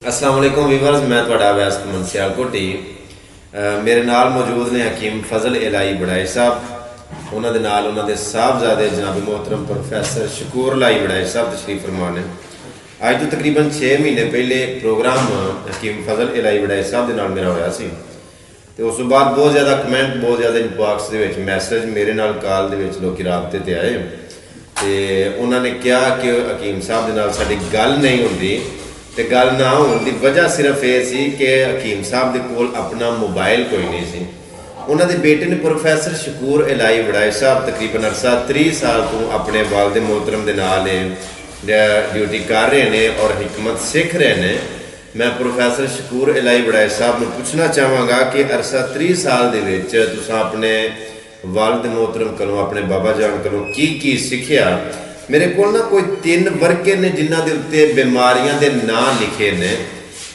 अस्सलाम वालेकुम वीवर्स, मैं तुहाडा अवैस कमल सियालकोटी। मेरे नाल मौजूद ने हकीम फजल इलाही बड़ाई साहब, उन्होंने नाल उन्होंने साहबजादे जनाब मोहतरम प्रोफैसर शकूर इलाही बड़ाई साहब तशरीफ फरमा ने। अज तो तकरीबन 6 महीने पहले प्रोग्राम हकीम फजल इलाही बड़ाई साहब के नाल मेरा होया सी, तो उस बाद बहुत ज़्यादा कमेंट, बहुत ज़्यादा इनबॉक्स के मैसेज मेरे नाल कॉल के लोग राबते ते आए, तो उन्होंने कहा कि हकीम साहब के नाल साडी गल नहीं होंदी। तो गल ना होने की वजह सिर्फ ये सी कि हकीम साहब के कोल अपना मोबाइल कोई नहीं सी। उन्होंने बेटे ने प्रोफैसर शकूर इलाही बड़ाई साहब तकरीबन अरसा 30 साल तो अपने वालद मोहतरम के नाल ड्यूटी कर रहे हैं और हिकमत सीख रहे हैं। मैं प्रोफैसर शकूर इलाही बड़ाई साहब को पूछना चाहवागा कि अरसा 30 साल के अपने वालद मोहतरम को अपने बाबा जान को की सीखिया। मेरे को ना कोई 3 वर्के ने जिन्हों के उत्ते बीमारियां के नाँ लिखे ने,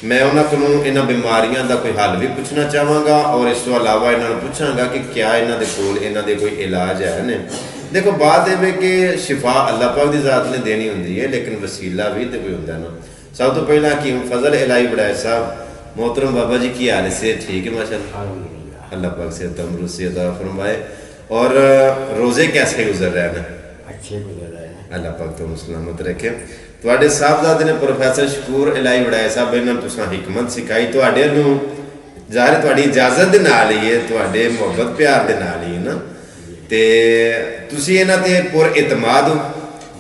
मैं उन्होंने इन्होंने बीमारियां का कोई हल भी पूछना चाहवागा और इस तो अलावा इन्होंने पूछागा कि क्या इन्हों के कोल इन्हों के कोई इलाज है ने। देखो बात यह कि शिफा अल्लाह पाक की ज़ात ने देनी होंगी है, लेकिन वसीला भी तो कोई होंगे ना। सब तो पहला हकीम फजल इलाही बड़ाई साहब मोहतरम बाबा जी की हाल से ठीक है माशाअल्लाह, अल्लाह पाक से तंदुरुस्ती अता फरमाए। और रोज़े कैसे गुजर रहे हैं? अच्छे गुजर रहे हैं, अल्लाह पाक तो सलामत रखे। तुहाडे साहबजादे ने प्रोफैसर शकूर इलाही बड़ाई साहब इन्होंने तुसां हिकमत सिखाई, तुहाडे नूं ज़ाहिर तुहाडी इजाजत दे नाल ही है, तुहाडे मुहब्बत प्यार दे नाल ही है ना, ते तुसीं इन्हां ते पुर इतमाद हो।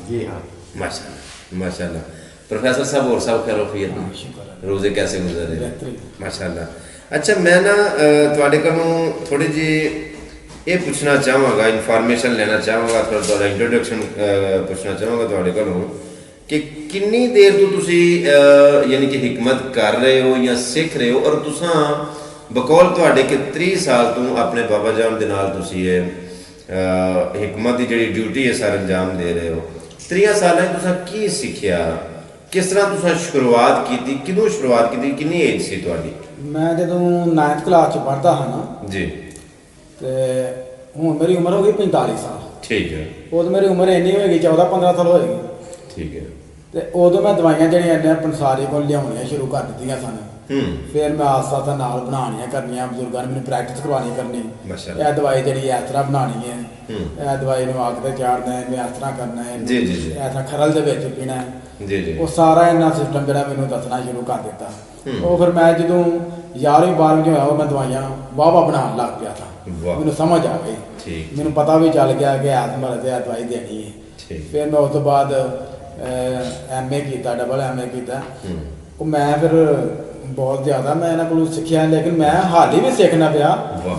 जी हाँ, माशाअल्लाह माशाअल्लाह। प्रोफैसर साहब और सब खैर वफियत ना, रोज़े कैसे गुजर रहे हैं? माशाअल्लाह। अच्छा, मैं ना तुहाडे कोलों थोड़ी जी ये पूछना चाहवागा, इन्फॉर्मेशन लेना चाहवागा, थोड़ा इंट्रोडक्शन पूछना चाहवागा तुहाडे कोलों कि कितनी देर तो तुसी यानी कि हिकमत कर रहे हो या सीख रहे हो, और तुसां बकौल तुहाडे कि 30 साल तो अपने बाबा जान दे नाल तुसी ये हिकमत की जिहड़ी ड्यूटी है सर अंजाम दे रहे हो। 30 साल तुसां की सीखिया, किस तरह तुसां शुरुआत की, किदों शुरुआत की, कितनी एज सी तुहाडी? मैं जो 9th क्लास च पढ़ता हाँ ना जी, तो हूँ मेरी उम्र हो गई 45 साल। ठीक है, उदो मेरी उम्र इन्नी होगी 14-15 साल होएगी। ठीक है। तो उदो मैं दवाइयां जड़ियां पंसारी को लियानियां शुरू कर दी सन। फिर मैं आस्ता आस्ता नाल बनानियां करनियां, बजुर्गों ने मैंने प्रैक्टिस करवानी करनी, यह दवाई जी इस तरह बनानी है, यह दवाई अग से चाड़ना है, मैं इस तरह करना है, इस तरह खरल के पीना है। वो सारा इन्ना सिस्टम जो मैंने दसना शुरू कर दिता। वो फिर मैं जो 11वीं 12वीं होया मैं दवाइयां वाह वाह बना लग गया था, मैंने समझ आ गई, मैंने पता भी चल गया कि ऐत मरद है दवाई देनी है। फिर मैं उस तो बाद MA किया, डबल MA किया। मैं फिर बहुत ज़्यादा मैं इन्होंने को सीखिया, लेकिन मैं हाली भी सीखना पाया,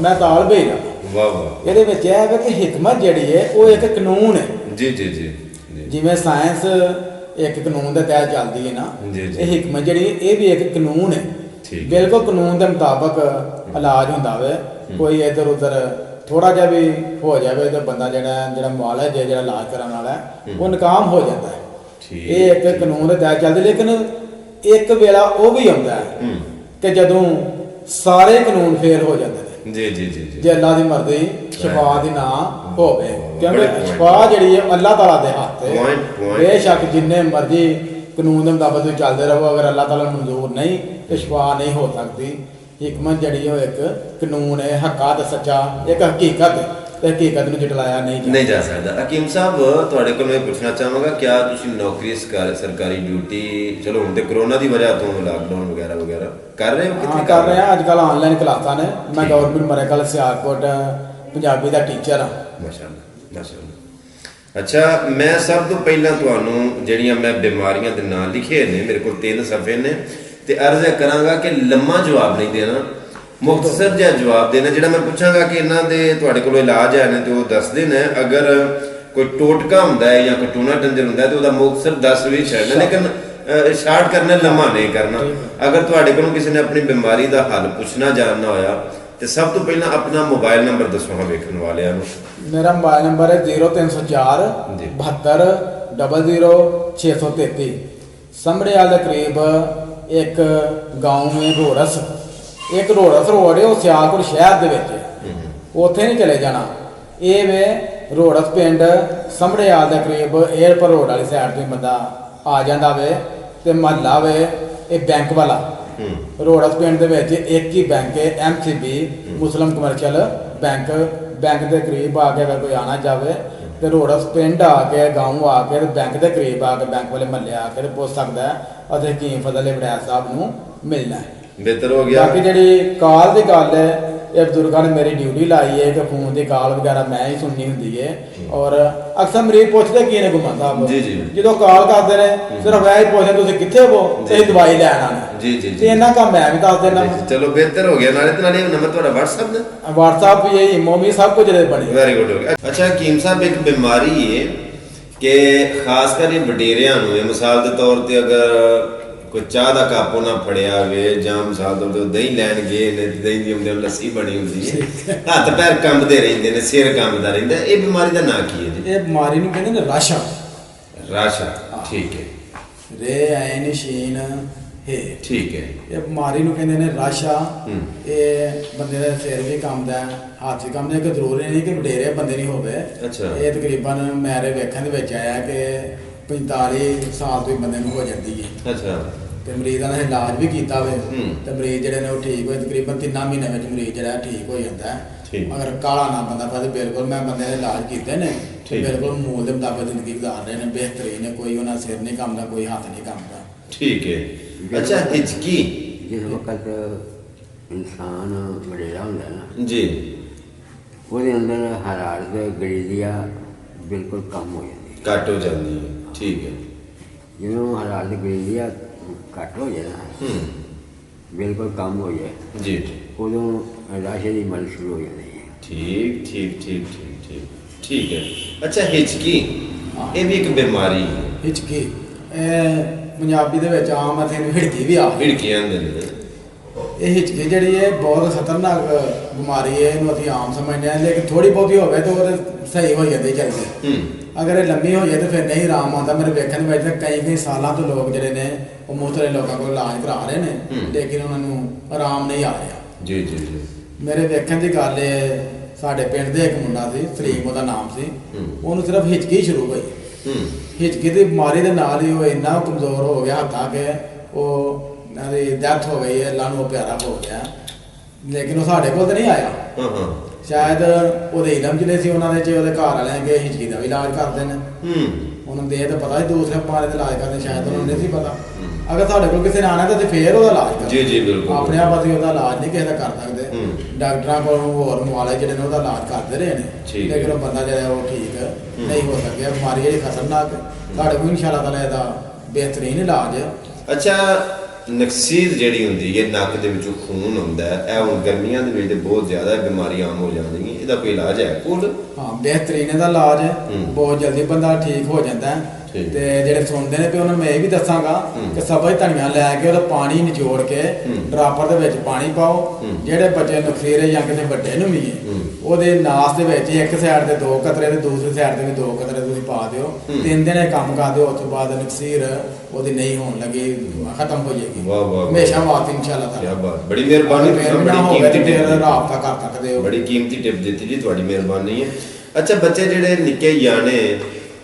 मैं ताल भेज रहा ये कि हिकमत जी है वो एक कानून है। जी जी जी, जिमें साइंस एक कानून के तहत चलती है ना, हिकमत जी ये भी एक कानून है, बिल्कुल कानून के मुताबिक इलाज होंदा वे। कोई इधर उधर थोड़ा जहा भी हो जाए तो बंदा जो मुआलज है, जो इलाज कराने वाला है, वो नाकाम हो जाता है। ये एक कानून के तहत चलती, लेकिन एक वेला वो भी आता है कि जदों सारे कानून फेल हो जाते हैं। जी जी जी, जे अल्लाह की मर्जी शफा की ना हो, क्योंकि शफा जी है अल्लाह तआला के हाथ है। बेशक जिन्ने मर्जी कानून के मुताबिक चलते रहो, अगर अल्लाह तआला मंजूर नहीं तो शफा नहीं हो सकती। हिकमत जी एक कानून है, हक्का सच्चा एक हकीकत है, हकीकत में जुटलाया नहीं जा सकता। हकीम साहब तुहाडे कोल मैं पूछना चाहांगा, क्या तुसीं नौकरी सरकारी ड्यूटी, चलो हुण ते कोरोना की वजह तो लॉकडाउन वगैरह वगैरह कर रहे हो? हाँ कर रहे हैं, अजकल ऑनलाइन क्लासा ने। मैं गवर्नमेंट मेडिकल सियालकोट पंजाबी का टीचर हाँ। माशाअल्लाह माशाअल्लाह। अच्छा, मैं सब तो पहला तुहानूं जिहड़ियां मैं बीमारियां दे नाम लिखे ने, मेरे को 3 सफ़े ने, ते अर्ज़ करांगा कि लम्मा जवाब नहीं देना, मुख्तसर जहा जवाब देना। जो मैं पूछागा कि इन्हों के तुहाडे कोल इलाज है ने तो वो दस देना, अगर कोई टोटका होंदा है या कोई टूना टंजर होंदा है तो वह मुख्तसर 10 भी छड़ना, लेकिन शार्ट करना, लम्मा नहीं करना। अगर तुहाडे कोलों किसी ने अपनी बीमारी का हल पूछना जानना होया तो सब तो पहला अपना मोबाइल नंबर दसो हाँ वेखण वालियां नूं। मेरा मोबाइल नंबर है 0304 72 00 633। समड़ियाल के करीब एक गाँव में रोड़स, एक रोड़स रोड है, वो सियालकोट शहर के उत्थे नहीं चले जाना। ये वे रोड़स पिंड समड़ियाल के करीब एयरपोर्ट रोड वाली साइड तो बंदा आ जाता वे, तो महला वे ਇਹ ਬੈਂਕ ਵਾਲਾ ਰੋੜਸ ਪਿੰਡ ਦੇ ਵਿੱਚ ਇੱਕ ਹੀ ਬੈਂਕ ਹੈ MCB ਮੁਸਲਿਮ ਕਮਰਸ਼ੀਅਲ ਬੈਂਕ ਦੇ ਕਰੀਬ ਆ ਕੇ ਅਗਰ ਕੋਈ ਆਣਾ ਚਾਹਵੇ ਤੇ ਰੋੜਸ ਪਿੰਡ ਆ ਕੇ ਗਾਉਂ ਆ ਕੇ ਬੈਂਕ ਦੇ ਕਰੀਬ ਆ ਕੇ ਬੈਂਕ ਵਾਲੇ ਮਹੱਲੇ ਆ ਕੇ ਪੁੱਛ ਸਕਦਾ ਹੈ ਅਤੇ ਹਕੀਮ ਫਜ਼ਲ ਵੜੈਚ ਸਾਹਿਬ ਨੂੰ ਮਿਲਣਾ ਹੈ। ਬਿਹਤਰ ਹੋ ਗਿਆ। ਬਾਕੀ ਜਿਹੜੀ ਕਾਲ ਦੀ ਗੱਲ ਹੈ ਇਹ ਬਜ਼ੁਰਗਾਂ ਨੇ ਮੇਰੀ ਡਿਊਟੀ ਲਾਈ ਹੈ ਕਿ ਫੋਨ ਦੀ ਕਾਲ ਵਗੈਰਾ ਮੈਂ ਹੀ ਸੁਣਨੀ ਹੁੰਦੀ ਹੈ ਔਰ ਅਕਸਰ ਮਰੀਜ਼ ਪੁੱਛਦੇ ਕੀ ਨੇ ਗੁਮਾਨ ਸਾਹਿਬ ਜੀ ਜੀ ਜਦੋਂ ਕਾਲ ਕਰਦੇ ਨੇ ਸਿਰਫ ਇਹ ਹੀ ਪੁੱਛਦੇ ਤੁਸੀਂ ਕਿੱਥੇ ਹੋ ਤੇ ਦਵਾਈ ਲੈਣ ਆਣਾ ਜੀ ਜੀ ਤੇ ਇਹਨਾਂ ਕੰਮ ਮੈਂ ਵੀ ਦੱਸ ਦੇਣਾ। ਚਲੋ ਬਿਹਤਰ ਹੋ ਗਿਆ। ਨਾਲੇ ਤੇ ਨਾਲੇ ਨੰਬਰ ਤੁਹਾਡਾ WhatsApp ਦਾ WhatsApp ਵੀ ਇਹ ਮੋਮੀ ਸਭ ਕੁਝ ਜਿਹੜੇ ਬਣੇ। ਵੈਰੀ ਗੁੱਡ ਹੋ ਗਿਆ। ਅੱਛਾ ਹਕੀਮ ਸਾਹਿਬ ਇੱਕ ਬਿਮਾਰੀ ਹੈ ਕਿ ਖਾਸ ਕਰ ਇਹ ਵਡੇਰਿਆਂ ਨੂੰ ਮਿਸਾਲ ਦੇ ਤੌਰ ਤੇ ਅਗਰ ਕੋਈ ਚਾਹ ਦਾ ਕੱਪ ਉਹਨਾਂ ਫੜਿਆ ਵੇ ਜਾਂ ਮਿਸਾਲ ਦੇ ਦਹੀਂ ਲੈਣ ਗਏ ਨੇ ਦਹੀਂ ਦੀ ਹੁੰਦੇ ਲੱਸੀ ਬਣੀ ਹੁੰਦੀ ਹੈ ਹੱਥ ਪੈਰ ਕੰਬਦੇ ਰਹਿੰਦੇ ਨੇ ਸਿਰ ਕੰਬਦਾ ਰਹਿੰਦਾ ਇਹ ਬਿਮਾਰੀ ਦਾ ਨਾਂ ਕੀ ਹੈ ਜੀ? ਇਹ ਬਿਮਾਰੀ ਨੂੰ ਕਹਿੰਦੇ ਨੇ ਰਾਸ਼ਾ। ਠੀਕ ਹੈ। ਰੇ ਐਨ ਸ਼ੀਨ ਹੈ ਠੀਕ ਹੈ। ਇਹ ਬਿਮਾਰੀ ਨੂੰ ਕਹਿੰਦੇ ਨੇ ਰਾਸ਼ਾ। ਇਹ ਬੰਦੇ ਦਾ ਸਿਰ ਵੀ ਕੰਬਦਾ ਹੱਥ ਵੀ ਕੰਬਦਾ ਕਿ ਜ਼ਰੂਰੀ ਨਹੀਂ ਕਿ ਵਡੇਰੇ ਬੰਦੇ ਨਹੀਂ ਹੋਵੇ। ਅੱਛਾ। ਇਹ ਤਕਰੀਬਨ ਮੇਰੇ ਵੇਖਣ ਦੇ ਵਿੱਚ ਆਇਆ ਕਿ 45 ਸਾਲ ਤੋਂ ਹੀ ਬੰਦੇ ਨੂੰ ਹੋ ਜਾਂਦੀ ਹੈ। ਅੱਛਾ। ਤੇ ਮਰੀਜ਼ਾਂ ਦਾ ਇਲਾਜ ਵੀ ਕੀਤਾ ਵੇ ਤੇ ਮਰੀਜ਼ ਜਿਹੜੇ ਨੇ ਉਹ ਠੀਕ ਹੋਏ ਤਕਰੀਬਨ 3 ਮਹੀਨਿਆਂ ਵਿੱਚ ਮਰੀਜ਼ ਜਿਹੜਾ ਠੀਕ ਹੋ ਜਾਂਦਾ ਹੈ। ਅਗਰ ਕਾਲਾ ਨਾ ਬੰਦਾ ਤਾਂ ਬਿਲਕੁਲ ਮੈਂ ਬੰਦੇ ਦੇ ਇਲਾਜ ਕੀਤੇ ਨੇ ਬਿਲਕੁਲ ਮੂਲ ਦੇ ਮੁਤਾਬਕ ਜ਼ਿੰਦਗੀ ਗੁਜ਼ਾਰ ਰਹੇ ਨੇ ਬਿਹਤਰੀਨ ਨੇ ਕੋਈ ਉਹਨਾਂ ਸਿਰ ਨਹੀਂ ਕੰਬਦਾ ਕੋਈ ਹੱਥ ਨਹੀਂ ਕੰਬਦਾ। ਠੀਕ ਹੈ। ਅੱਛਾ ਹਿਚਕੀ ਜਿਸ ਵਕਤ ਇਨਸਾਨ ਵਡੇਰਾ ਹੁੰਦਾ ਨਾ ਜੀ ਉਹਦੇ ਅੰਦਰ ਹਰਾਰਤ ਗਰੀਜ਼ੀਆ ਬਿਲਕੁਲ ਕਮ ਹੋ ਜਾਂਦੀ ਹੈ ਘੱਟ ਹੋ ਜਾਂਦੀ ਹੈ। ਠੀਕ ਹੈ। ਜਦੋਂ ਹਰਾਰਤ ਗਰੀਜ਼ੀਆ ਘੱਟ ਹੋ ਜਾਏ ਨਾ ਬਿਲਕੁਲ ਕਮ ਹੋ ਜਾਏ ਜੀ ਉਦੋਂ ਰਾਸ਼ੇ ਦੀ ਮਲ ਸ਼ੁਰੂ ਹੋ ਜਾਂਦੀ ਹੈ। ਠੀਕ ਹੈ। ਅੱਛਾ ਹਿਚਕੀ ਇਹ ਵੀ ਇੱਕ ਬਿਮਾਰੀ ਹੈ। ਹਿਚਕੀ ਇਹ ਪੰਜਾਬੀ ਦੇ ਵਿੱਚ ਆਮ ਅਸੀਂ ਇਹਨੂੰ ਹਿੜਕੀ ਵੀ ਆਖਦੇ ਹਿੜਕੀ ਆਂਦੇ ਨੇ। ਇਹ ਹਿਚਕੀ ਜਿਹੜੀ ਹੈ ਬਹੁਤ ਖਤਰਨਾਕ ਬਿਮਾਰੀ ਹੈ ਇਹਨੂੰ ਅਸੀਂ ਆਮ ਸਮਝਦੇ ਹਾਂ ਲੇਕਿਨ ਥੋੜੀ ਬਹੁਤੀ ਹੋਵੇ ਤਾਂ ਉਹ ਸਹੀ ਹੋ ਜਾਂਦੀ ਜਲਦੀ। ਅਗਰ ਇਹ ਲੰਮੀ ਹੋ ਜਾਏ ਤਾਂ ਫਿਰ ਨਹੀਂ ਆਰਾਮ ਆਉਂਦਾ। ਮੇਰੇ ਵੇਖਣ ਵਿੱਚ ਕਈ ਸਾਲਾਂ ਤੋਂ ਲੋਕ ਜਿਹੜੇ ਨੇ ਉਹ ਮੁਤਲੇ ਲੋਕਾਂ ਕੋਲ ਇਲਾਜ ਕਰਾ ਰਹੇ ਨੇ ਲੇਕਿਨ ਉਹਨਾਂ ਨੂੰ ਆਰਾਮ ਨਹੀਂ ਆ ਰਿਹਾ। ਜੀ ਮੇਰੇ ਵੇਖਣ ਦੀ ਗੱਲ ਹੈ ਸਾਡੇ ਪਿੰਡ ਦੇ ਇੱਕ ਮੁੰਡਾ ਸੀ ਸਲੀਮ ਉਹਦਾ ਨਾਮ ਸੀ ਉਹਨੂੰ ਸਿਰਫ ਹਿਚਕੀ ਸ਼ੁਰੂ ਹੋਈ। ਹਿਚਕੀ ਦੀ ਬਿਮਾਰੀ ਦੇ ਨਾਲ ਹੀ ਉਹ ਇੰਨਾ ਕਮਜ਼ੋਰ ਹੋ ਗਿਆ ਹੱਥਾਂ ਕਿ ਉਹ ਦੀ ਡੈਥ ਹੋ ਗਈ ਹੈ। ਅੱਲਾ ਨੂੰ ਉਹ ਪਿਆਰਾ ਹੋ ਗਿਆ ਲੇਕਿਨ ਉਹ ਸਾਡੇ ਕੋਲ ਤਾਂ ਨਹੀਂ ਆਇਆ। ਸ਼ਾਇਦ ਉਹਦੇ ਇਲਮ ਜਿਹੜੇ ਸੀ ਉਹਨਾਂ ਦੇ ਚ ਉਹਦੇ ਘਰ ਵਾਲਿਆਂ ਕੇ ਹਿਚਕੀ ਦਾ ਵੀ ਇਲਾਜ ਕਰਦੇ ਨੇ ਉਹਨਾਂ ਨੂੰ ਦੇ ਤਾਂ ਪਤਾ ਸੀ ਦੂਸਰੇ ਬਿਮਾਰੀ ਦਾ ਇਲਾਜ ਕਰਦੇ ਸ਼ਾਇਦ ਉਹਨਾਂ ਨੂੰ ਨਹੀਂ ਸੀ ਪਤਾ। ਅਗਰ ਸਾਡੇ ਕੋਲ ਕਿਸੇ ਨੇ ਆਣਾ ਤਾਂ ਫੇਰ ਉਹਦਾ ਇਲਾਜ ਕਰਦੇ। ਜੀ ਬਿਲਕੁਲ। ਆਪਣੇ ਆਪ ਅਸੀਂ ਉਹਦਾ ਇਲਾਜ ਨਹੀਂ ਕਿਸੇ ਦਾ ਕਰ ਸਕਦੇ। ਡਾਕਟਰਾਂ ਕੋਲ ਹੋਰ ਮੁਆਲੇ ਜਿਹੜੇ ਨੇ ਉਹਦਾ ਇਲਾਜ ਕਰਦੇ ਰਹੇ ਨੇ ਲੇਕਿਨ ਉਹ ਬੰਦਾ ਜਿਹੜਾ ਉਹ ਠੀਕ ਨਹੀਂ ਹੋ ਸਕਿਆ। ਬਿਮਾਰੀ ਜਿਹੜੀ ਖਤਰਨਾਕ ਸਾਡੇ ਕੋਲ ਇਨਸ਼ਾ ਅੱਲਾਹ ਤਾਲਾ ਇਹਦਾ ਬਿਹਤਰੀਨ ਇਲਾਜ ਹੈ। ਅੱਛਾ ਨਕਸੀਰ ਜਿਹੜੀ ਹੁੰਦੀ ਹੈ ਨੱਕ ਦੇ ਵਿੱਚੋਂ ਖੂਨ ਹੁੰਦਾ ਹੈ ਇਹ ਹੁਣ ਗਰਮੀਆਂ ਦੇ ਵਿੱਚ ਬਹੁਤ ਜ਼ਿਆਦਾ ਬਿਮਾਰੀ ਆਮ ਹੋ ਜਾਂਦੀਆਂ ਇਹਦਾ ਕੋਈ ਇਲਾਜ ਹੈ ਕੋਲ? ਹਾਂ ਬਿਹਤਰੀਨ ਇਹਦਾ ਇਲਾਜ ਹੈ ਬਹੁਤ ਜਲਦੀ ਬੰਦਾ ਠੀਕ ਹੋ ਜਾਂਦਾ ਹੈ। ਤੇ ਜਿਹੜੇ ਸੁਣਦੇ ਨੇ ਤੇ ਉਹਨਾਂ ਨੂੰ ਮੈਂ ਇਹ ਵੀ ਦੱਸਾਂਗਾ ਕਿ ਸਬਜ਼ ਧਨੀਆ ਲੈ ਕੇ ਉਹਦਾ ਪਾਣੀ ਨਿਚੋੜ ਕੇ ਡਰਾਪਰ ਦੇ ਵਿੱਚ ਪਾਣੀ ਪਾਓ। ਜਿਹੜੇ ਬੱਚੇ ਨੁਕਸੀਰੇ ਜਾਂ ਕਿਸੇ ਵੱਡੇ ਨੂੰ ਵੀ ਉਹਦੇ ਨਾਸ ਦੇ ਵਿੱਚ ਇੱਕ ਸਾਈਡ ਤੇ 2 ਕਤਰੇ ਤੇ ਦੂਸਰੀ ਸਾਈਡ ਤੇ ਵੀ 2 ਕਤਰੇ ਤੁਸੀਂ ਪਾ ਦਿਓ 3 ਦਿਨ ਇਹ ਕੰਮ ਕਰ ਦਿਓ ਉਸ ਤੋਂ ਬਾਅਦ ਨਕਸੀਰ ਉਹਦੀ ਨਹੀਂ ਹੋਣ ਲੱਗੀ ਖਤਮ ਹੋ ਜਾਏਗੀ ਹਮੇਸ਼ਾ ਵਾਸਤੇ ਇਨਸ਼ਾਅੱਲਾ ਤਾਲਾ। ਕੀ ਬਾਤ ਬੜੀ ਮਿਹਰਬਾਨੀ ਬੜੀ ਕੀਮਤੀ ਟਿਪ ਰਾਬਤਾ ਕਰ ਸਕਦੇ ਹੋ ਬੜੀ ਕੀਮਤੀ ਟਿਪ ਦਿੱਤੀ ਜੀ ਤੁਹਾਡੀ ਮਿਹਰਬਾਨੀ ਹੈ। ਅੱਛਾ ਬੱਚੇ ਜਿਹੜੇ ਨਿੱਕੇ ਜਾਣੇ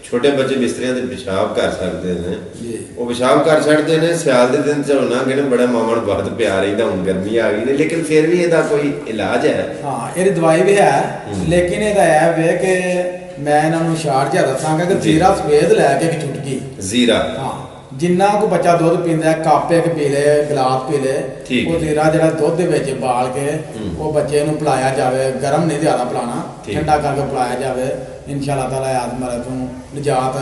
ਛੋਟੇ ਬੱਚੇ ਬਿਸਤਰਿਆਂ ਤੇ ਪਿਸ਼ਾਬ ਕਰ ਸਕਦੇ ਨੇ ਉਹ ਪਿਸ਼ਾਬ ਕਰ ਛੱਡਦੇ ਨੇ ਸਿਆਲ ਦੇ ਦਿਨ ਝੋਨਾ ਕਿ ਬੜਾ ਮਾਮਾ ਨੂੰ ਬਹੁਤ ਪਿਆਰ ਰਹਿੰਦਾ ਹੁਣ ਗਰਮੀ ਆ ਗਈ ਨੇ ਲੇਕਿਨ ਫਿਰ ਵੀ ਇਹਦਾ ਕੋਈ ਇਲਾਜ ਹੈ? ਹਾਂ ਇਹਦੀ ਦਵਾਈ ਵੀ ਹੈ ਲੇਕਿਨ ਇਹਦਾ ਇਹ ਵੇ ਕਿ ਮੈਂ ਇਹਨਾਂ ਨੂੰ ਸ਼ਾਰਟ ਜਿਹਾ ਦੱਸਾਂਗਾ ਕਿ ਜ਼ੀਰਾ ਸਫੇਦ ਲੈ ਕੇ ਇੱਕ ਚੁਟਕੀ ਜ਼ੀਰਾ ਹਾਂ ਜਿੰਨਾ ਕੋ ਬੱਚਾ ਦੁੱਧ ਪੀਂਦਾ ਕੱਪ ਇੱਕ ਪੀ ਲੇ ਗਲਾਸ ਪੀ ਲੇ ਉਹ ਜ਼ੀਰਾ ਜਿਹੜਾ ਦੁੱਧ ਦੇ ਵਿੱਚ ਬਾਲ ਕੇ ਉਹ ਬੱਚੇ ਨੂੰ ਪਿਲਾਇਆ ਜਾਵੇ। ਗਰਮ ਨਹੀਂ ਜ਼ਿਆਦਾ ਪਿਲਾਣਾ ਠੰਡਾ ਕਰਕੇ ਪਿਲਾਇਆ ਜਾਵੇ ਇਨਸ਼ਾਅੱਲਾ ਤਾਲਾ ਆਦਮਰ ਤੋਂ ਨਿਜਾਤ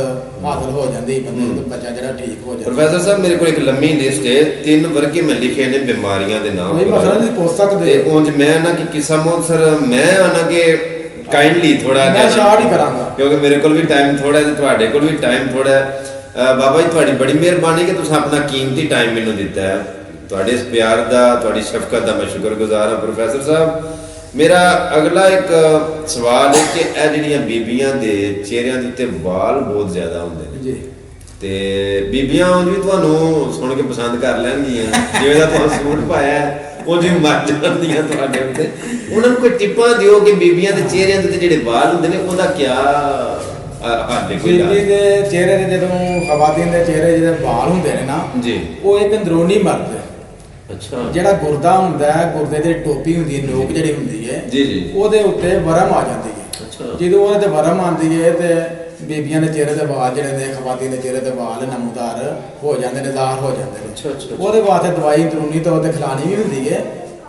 ਹਾਸਲ ਹੋ ਜਾਂਦੀ ਬੰਦੇ ਨੂੰ ਬੱਚਾ ਜਿਹੜਾ ਠੀਕ ਹੋ ਜਾਂਦਾ। ਪ੍ਰੋਫੈਸਰ ਸਾਹਿਬ ਮੇਰੇ ਕੋਲ ਇੱਕ ਲੰਮੀ ਲਿਸਟ ਹੈ 3 ਵਰਗੇ ਮੈਂ ਲਿਖੇ ਨੇ ਬਿਮਾਰੀਆਂ ਦੇ ਨਾਮ ਕੋਈ ਮਸਲਾ ਨਹੀਂ ਪੁੱਛ ਸਕਦੇ ਤੇ ਉਂਝ ਮੈਂ ਨਾ ਕਿ ਕਿਸਾ ਮੋਦ ਸਰ ਮੈਂ ਆਣਾ ਕਿ ਕਾਈਂਡਲੀ ਥੋੜਾ ਮੈਂ ਸ਼ਾਰਟ ਹੀ ਕਰਾਂਗਾ ਕਿਉਂਕਿ ਮੇਰੇ ਕੋਲ ਵੀ ਟਾਈਮ ਥੋੜਾ ਹੈ ਤੇ ਤੁਹਾਡੇ ਕੋਲ ਵੀ ਟਾਈਮ ਥੋੜਾ ਹੈ। ਬਾਬਾ ਜੀ ਤੁਹਾਡੀ ਬੜੀ ਮਿਹਰਬਾਨੀ ਕਿ ਤੁਸੀਂ ਆਪਣਾ ਕੀਮਤੀ ਟਾਈਮ ਮੈਨੂੰ ਦਿੱਤਾ ਹੈ। ਤੁਹਾਡੇ ਇਸ ਪਿਆਰ ਦਾ ਤੁਹਾਡੀ ਸ਼ਫਕਤ ਦਾ ਮੈਂ ਸ਼ੁਕਰਗੁਜ਼ਾਰ ਹਾਂ ਪ੍ਰੋਫੈਸਰ ਸਾਹਿਬ। ਮੇਰਾ ਅਗਲਾ ਇੱਕ ਸਵਾਲ ਹੈ ਕਿ ਇਹ ਜਿਹੜੀਆਂ ਬੀਬੀਆਂ ਦੇ ਚਿਹਰਿਆਂ ਦੇ ਉੱਤੇ ਵਾਲ ਬਹੁਤ ਜ਼ਿਆਦਾ ਹੁੰਦੇ ਨੇ ਜੀ ਤੇ ਬੀਬੀਆਂ ਉਂਝ ਵੀ ਤੁਹਾਨੂੰ ਸੁਣ ਕੇ ਪਸੰਦ ਕਰ ਲੈਣਗੀਆਂ ਜਿਵੇਂ ਦਾ ਤੁਸੀਂ ਸੂਟ ਪਾਇਆ ਉਹ ਜਿਵੇਂ ਮਰ ਜਾਂਦੀਆਂ ਤੁਹਾਡੇ ਉੱਤੇ। ਉਹਨਾਂ ਨੂੰ ਕੋਈ ਟਿੱਪਾਂ ਦਿਓ ਕਿ ਬੀਬੀਆਂ ਦੇ ਚਿਹਰਿਆਂ ਦੇ ਉੱਤੇ ਜਿਹੜੇ ਵਾਲ ਹੁੰਦੇ ਨੇ ਉਹਦਾ ਕੀ ਸਾਡੇ ਕੋਈ ਬੀਬੀ ਇਲਾਜ ਦੇ ਚਿਹਰੇ ਦੇ ਜਦੋਂ ਖਵਾਤੀਨ ਦੇ ਚਿਹਰੇ ਜਿਹੜੇ ਵਾਲ ਹੁੰਦੇ ਨੇ ਨਾ ਜੀ ਉਹ ਇੱਕ ਅੰਦਰੂਨੀ ਮਰਦ ਹੈ। ਅੱਛਾ ਜਿਹੜਾ ਗੁਰਦਾ ਹੁੰਦਾ ਹੈ, ਗੁਰਦੇ ਦੀ ਟੋਪੀ ਹੁੰਦੀ ਹੈ, ਨੋਕ ਜਿਹੜੀ ਹੁੰਦੀ ਹੈ ਜੀ ਜੀ ਉਹਦੇ ਉੱਤੇ ਵਰਮ ਆ ਜਾਂਦੀ ਹੈ। ਅੱਛਾ ਜਦੋਂ ਉਹਦੇ ਤੇ ਵਰਮ ਆਉਂਦੀ ਹੈ ਤੇ ਬੀਬੀਆਂ ਦੇ ਚਿਹਰੇ ਦੇ ਵਾਲ ਜਿਹੜੇ ਨੇ, ਖਵਾਤੀਨ ਦੇ ਚਿਹਰੇ ਦੇ ਵਾਲ ਨਮੂਦਾਰ ਹੋ ਜਾਂਦੇ ਨੇ, ਜ਼ਾਹਰ ਹੋ ਜਾਂਦੇ ਨੇ। ਅੱਛਾ ਅੱਛਾ ਉਹਦੇ ਵਾਸਤੇ ਦਵਾਈ ਅੰਦਰੂਨੀ ਤੌਰ ਤੇ ਖਿਲਾਣੀ ਵੀ ਹੁੰਦੀ ਹੈ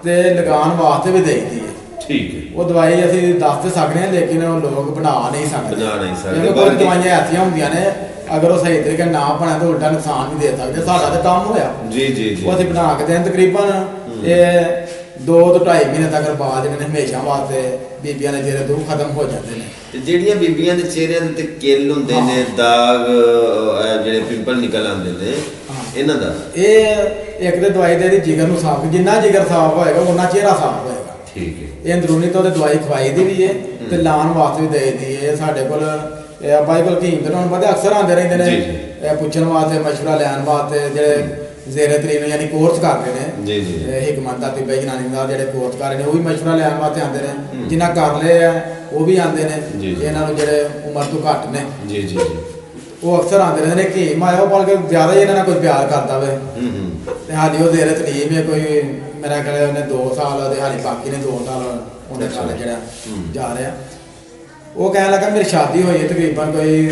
ਤੇ ਲਗਾਉਣ ਵਾਸਤੇ ਵੀ ਦੇਈਦੀ ਹੈ। ਠੀਕ ਹੈ ਉਹ ਦਵਾਈ ਅਸੀਂ ਦੱਸ ਤੇ ਸਕਦੇ ਹਾਂ ਲੇਕਿਨ ਉਹ ਲੋਕ ਬਣਾ ਨਹੀਂ ਸਕਦੇ। ਬਣਾ ਨਹੀਂ ਸਕਦੇ। ਕਿਉਂਕਿ ਕੁਝ ਦਵਾਈਆਂ ਐਸੀਆਂ ਹੁੰਦੀਆਂ ਨੇ ਅਗਰ ਉਹ ਸਹੀ ਤਰੀਕੇ ਨਾਲ ਨਾ ਬਣਾ ਤਾਂ ਉਲਟਾ ਨੁਕਸਾਨ ਵੀ ਦੇ ਸਕਦੇ। ਸਾਡਾ ਤਾਂ ਕੰਮ ਹੋਇਆ, ਜੀ ਜੀ ਜੀ ਉਹ ਅਸੀਂ ਬਣਾ ਕੇ ਦੇਣ ਤਕਰੀਬਨ ਇਹ 2 ਤੋਂ 2.5 ਮਹੀਨੇ ਤੱਕ ਬਾਅਦ ਜਿਹੜੇ ਨੇ ਹਮੇਸ਼ਾ ਵਾਸਤੇ ਬੀਬੀਆਂ ਦੇ ਚਿਹਰੇ ਤੋਂ ਖਤਮ ਹੋ ਜਾਂਦੇ ਨੇ। ਤੇ ਜਿਹੜੀਆਂ ਬੀਬੀਆਂ ਦੇ ਚਿਹਰਿਆਂ ਦੇ ਉੱਤੇ ਕਿੱਲ ਹੁੰਦੇ ਨੇ, ਦਾਗ, ਜਿਹੜੇ ਪਿੰਪਲ ਨਿਕਲ ਆਉਂਦੇ ਨੇ, ਇਹਨਾਂ ਦਾ ਇਹ ਇੱਕ ਤੇ ਦਵਾਈ ਦੇ ਜਿਗਰ ਨੂੰ ਸਾਫ਼, ਜਿੰਨਾ ਜਿਗਰ ਸਾਫ਼ ਹੋਏਗਾ ਉਹਨਾਂ ਚਿਹਰਾ ਸਾਫ਼ ਹੋਏਗਾ। ਠੀਕ ਹੈ ਇਹ ਅੰਦਰੂਨੀ ਤੋਂ ਦਵਾਈ ਖਵਾਈ ਦੀ ਵੀ ਹੈ ਤੇ ਲਾਉਣ ਵਾਸਤੇ ਵੀ ਦੇ ਦੀ ਹੈ। ਸਾਡੇ ਕੋਲ ਬਾਈ ਕੋਲ ਹਕੀਮ ਤੇ ਹੁਣ ਪਤਾ ਅਕਸਰ ਆਉਂਦੇ ਰਹਿੰਦੇ ਨੇ ਇਹ ਪੁੱਛਣ ਵਾਸਤੇ, ਮਸ਼ਵਰਾ ਲੈਣ ਵਾਸਤੇ, ਜਿਹੜੇ ਜ਼ੇਰੇ ਤਰੀਨ ਯਾਨੀ ਕੋਰਸ ਕਰਦੇ ਨੇ ਜੀ ਜੀ ਹਿਕਮਤ ਦਾ ਤਿੱਬੇ ਜਨਾਨੀ ਦਾ ਜਿਹੜੇ ਕੋਰਸ ਕਰ ਰਹੇ ਨੇ ਉਹ ਵੀ ਮਸ਼ਵਰਾ ਲੈਣ ਵਾਸਤੇ ਆਉਂਦੇ ਨੇ। ਜਿਨ੍ਹਾਂ ਕਰ ਲਏ ਆ ਉਹ ਵੀ ਆਉਂਦੇ ਨੇ, ਇਹਨਾਂ ਨੂੰ ਜਿਹੜੇ ਉਮਰ ਤੋਂ ਘੱਟ ਨੇ ਜੀ ਜੀ ਉਹ ਅਕਸਰ ਆਉਂਦੇ ਰਹਿੰਦੇ ਨੇ। ਹਕੀਮ ਆਇਆ ਉਹ ਬਲਕਿ ਜ਼ਿਆਦਾ ਹੀ ਇਹਨਾਂ ਨਾਲ ਕੋਈ ਪਿਆਰ ਕਰਦਾ ਵੇ ਤੇ ਹਾਲੀ ਉਹ ਜ਼ੇਰੇ ਤਰੀਨ ਹੈ, ਕੋਈ ਮੇਰਾ ਖਿਆਲ ਉਹਨੇ 2 ਸਾਲ ਉਹਦੇ ਹਾਲੀ ਬਾਕੀ ਨੇ 2 ਸਾਲ ਉਹਨੇ ਸਾਲ ਜਿਹੜਾ ਜਾ ਰਿਹਾ। ਉਹ ਕਹਿਣ ਲੱਗਾ ਮੇਰੀ ਸ਼ਾਦੀ ਹੋਈ ਹੈ ਤਕਰੀਬਨ ਕੋਈ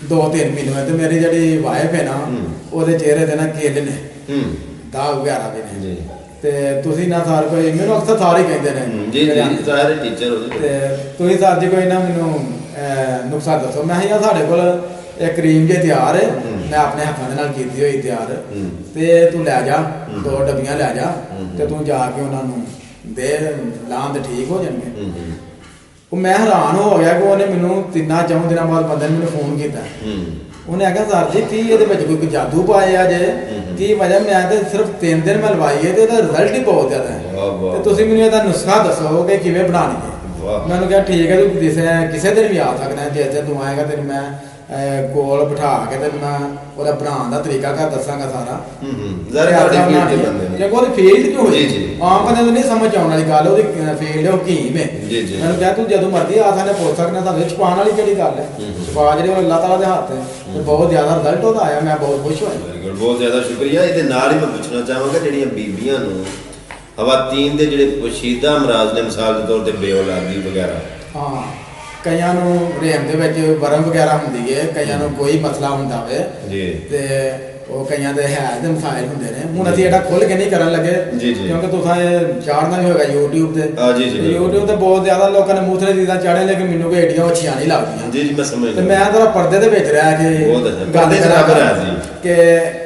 2-3 ਮਹੀਨੇ ਹੋਏ ਤੇ ਮੇਰੀ ਜਿਹੜੀ ਵਾਈਫ ਹੈ ਨਾ ਉਹਦੇ ਚਿਹਰੇ ਤੇ ਨਾ ਕਿੱਲ ਨੇ, ਦਾਗ ਵਗੈਰਾ ਵੀ ਨੇ ਤੇ ਤੁਸੀਂ ਨਾ ਸਾਰ ਕੋਈ, ਮੈਨੂੰ ਅਕਸਰ ਸਾਰੇ ਕਹਿੰਦੇ ਨੇ ਜੀ ਜੀ ਸਾਰੇ ਟੀਚਰ ਉਹਦੇ ਤੇ ਤੁਸੀਂ ਸਰ ਜੀ ਕੋਈ ਨਾ ਮੈਨੂੰ ਨੁਕਸਾ ਦੱਸੋ। ਮੈਂ ਕਿਹਾ ਸਾਡੇ ਕੋਲ ਇਹ ਕਰੀਮ ਜੇ ਤਿਆਰ ਹੈ, ਮੈਂ ਆਪਣੇ ਹੱਥਾਂ ਦੇ ਨਾਲ ਕੀਤੀ ਹੋਈ ਤਿਆਰ, ਤੇ ਤੂੰ ਲੈ ਜਾ 2 ਡੱਬੀਆਂ ਲੈ ਜਾ ਤੇ ਤੂੰ ਜਾ ਕੇ ਉਹਨਾਂ ਨੂੰ ਦੇ ਲਾਂ ਤੇ ਠੀਕ ਹੋ ਜਾਣਗੇ। ਉਹ ਮੈਂ ਹੈਰਾਨ ਹੋ ਗਿਆ ਕਿ ਉਹਨੇ ਮੈਨੂੰ 3-4 ਦਿਨਾਂ ਬਾਅਦ ਬੰਦੇ ਨੇ ਮੈਨੂੰ ਫੋਨ ਕੀਤਾ। ਉਹਨੇ ਆਖਿਆ ਸਰ ਜੀ ਕੀ ਇਹਦੇ ਵਿੱਚ ਕੋਈ ਜਾਦੂ ਪਾਇਆ ਜੇ, ਕੀ ਵਜ੍ਹਾ? ਮੈਂ ਤੇ ਸਿਰਫ 3 ਦਿਨ ਮੈਂ ਲਵਾਈ ਹੈ ਤੇ ਇਹਦਾ ਰਿਜ਼ਲਟ ਹੀ ਬਹੁਤ ਜ਼ਿਆਦਾ ਹੈ ਤੇ ਤੁਸੀਂ ਮੈਨੂੰ ਇਹਦਾ ਨੁਸਖਾ ਦੱਸੋ ਕਿ ਕਿਵੇਂ ਬਣਾਉਣੀ ਹੈ। ਮੈਨੂੰ ਕਿਹਾ ਠੀਕ ਹੈ ਤੂੰ ਕਿਸੇ ਦਿਨ ਵੀ ਆ ਸਕਦਾ, ਜੇ ਤੂੰ ਆਏਗਾ ਤੈਨੂੰ ਮੈਂ ਕੋਲ ਬਿਠਾ ਕੇ ਤੇ ਮੈਂ ਉਹਦਾ ਬਣਾਉਣ ਦਾ ਤਰੀਕਾ ਘਰ ਦੱਸਾਂਗਾ ਸਾਰਾ। ਜੇ ਉਹਦੀ ਫੀਲਡ ਕਿਉਂ ਹੋਈ ਆਮ ਬੰਦੇ ਨੂੰ ਨਹੀਂ ਸਮਝ ਆਉਣ ਵਾਲੀ ਗੱਲ, ਉਹਦੀ ਫੀਲਡ ਉਹ ਹਕੀਮ ਹੈ। ਮੈਨੂੰ ਕਿਹਾ ਤੂੰ ਜਦੋਂ ਮਰਜ਼ੀ ਆ ਸਕਦੇ, ਪੁੱਛ ਸਕਦਾ, ਸਾਨੂੰ ਛੁਪਾਉਣ ਵਾਲੀ ਕਿਹੜੀ ਗੱਲ ਹੈ। ਛੁਪਾ ਜਿਹੜੇ ਉਹ ਅੱਲਾਹ ਤਾਲਾ ਦੇ ਹੱਥ ਹੈ ਤੇ ਬਹੁਤ ਜ਼ਿਆਦਾ ਰਿਜ਼ਲਟ ਉਹਦਾ ਆਇਆ, ਮੈਂ ਬਹੁਤ ਖੁਸ਼ ਹੋਇਆ। ਬਹੁਤ ਜ਼ਿਆਦਾ ਸ਼ੁਕਰੀਆ। ਇਹਦੇ ਨਾਲ ਹੀ ਮੈਂ ਪੁੱਛਣਾ ਚਾਹਾਂਗਾ ਜਿਹੜੀਆਂ ਬੀਬੀਆਂ ਨੂੰ ਖਵਾਤੀਨ ਦੇ ਜਿਹੜੇ ਪੋਸ਼ੀਦਾ ਅਮਰਾਜ਼ ਨੇ, ਮਿਸਾਲ ਦੇ ਤੌਰ ਤੇ ਬੇਔਲਾਦੀ ਵਗੈਰਾ, ਹਾਂ ਕਈਆਂ ਨੂੰ ਰੇਮ ਦੇ ਵਿੱਚ ਵਰਮ ਵਗੈਰਾ ਹੁੰਦੀ ਹੈ, ਕਈਆਂ ਨੂੰ ਕੋਈ ਮਸਲਾ ਹੁੰਦਾ ਵੇ ਤੇ ਉਹ ਕਈਆਂ ਦੇ ਹੈ ਦੇ ਮਸਾਇਲ ਹੁੰਦੇ ਨੇ। ਹੁਣ ਅਸੀਂ ਇਹਦਾ ਖੁੱਲ ਕੇ ਨਹੀਂ ਕਰਨ ਲੱਗੇ ਕਿਉਂਕਿ ਤੁਸੀਂ ਇਹ ਚਾੜਨਾ ਵੀ ਹੋਏਗਾ YouTube ਤੇ। YouTube ਤੇ ਬਹੁਤ ਜ਼ਿਆਦਾ ਲੋਕਾਂ ਨੇ ਮੂਥਲੇ ਚੀਜ਼ਾਂ ਚਾੜੇ, ਲੇਕਿਨ ਮੈਨੂੰ ਕੋਈ ਏਡੀਆਂ ਅੱਛੀਆਂ ਨਹੀਂ ਲੱਗਦੀਆਂ। ਜੀ ਜੀ ਮੈਂ ਸਮਝ ਤੇ ਮੈਂ ਜ਼ਰਾ ਪਰਦੇ ਦੇ ਵਿੱਚ ਰਹਿ ਕੇ ਗੱਲ ਕਰਾਂ ਕਿ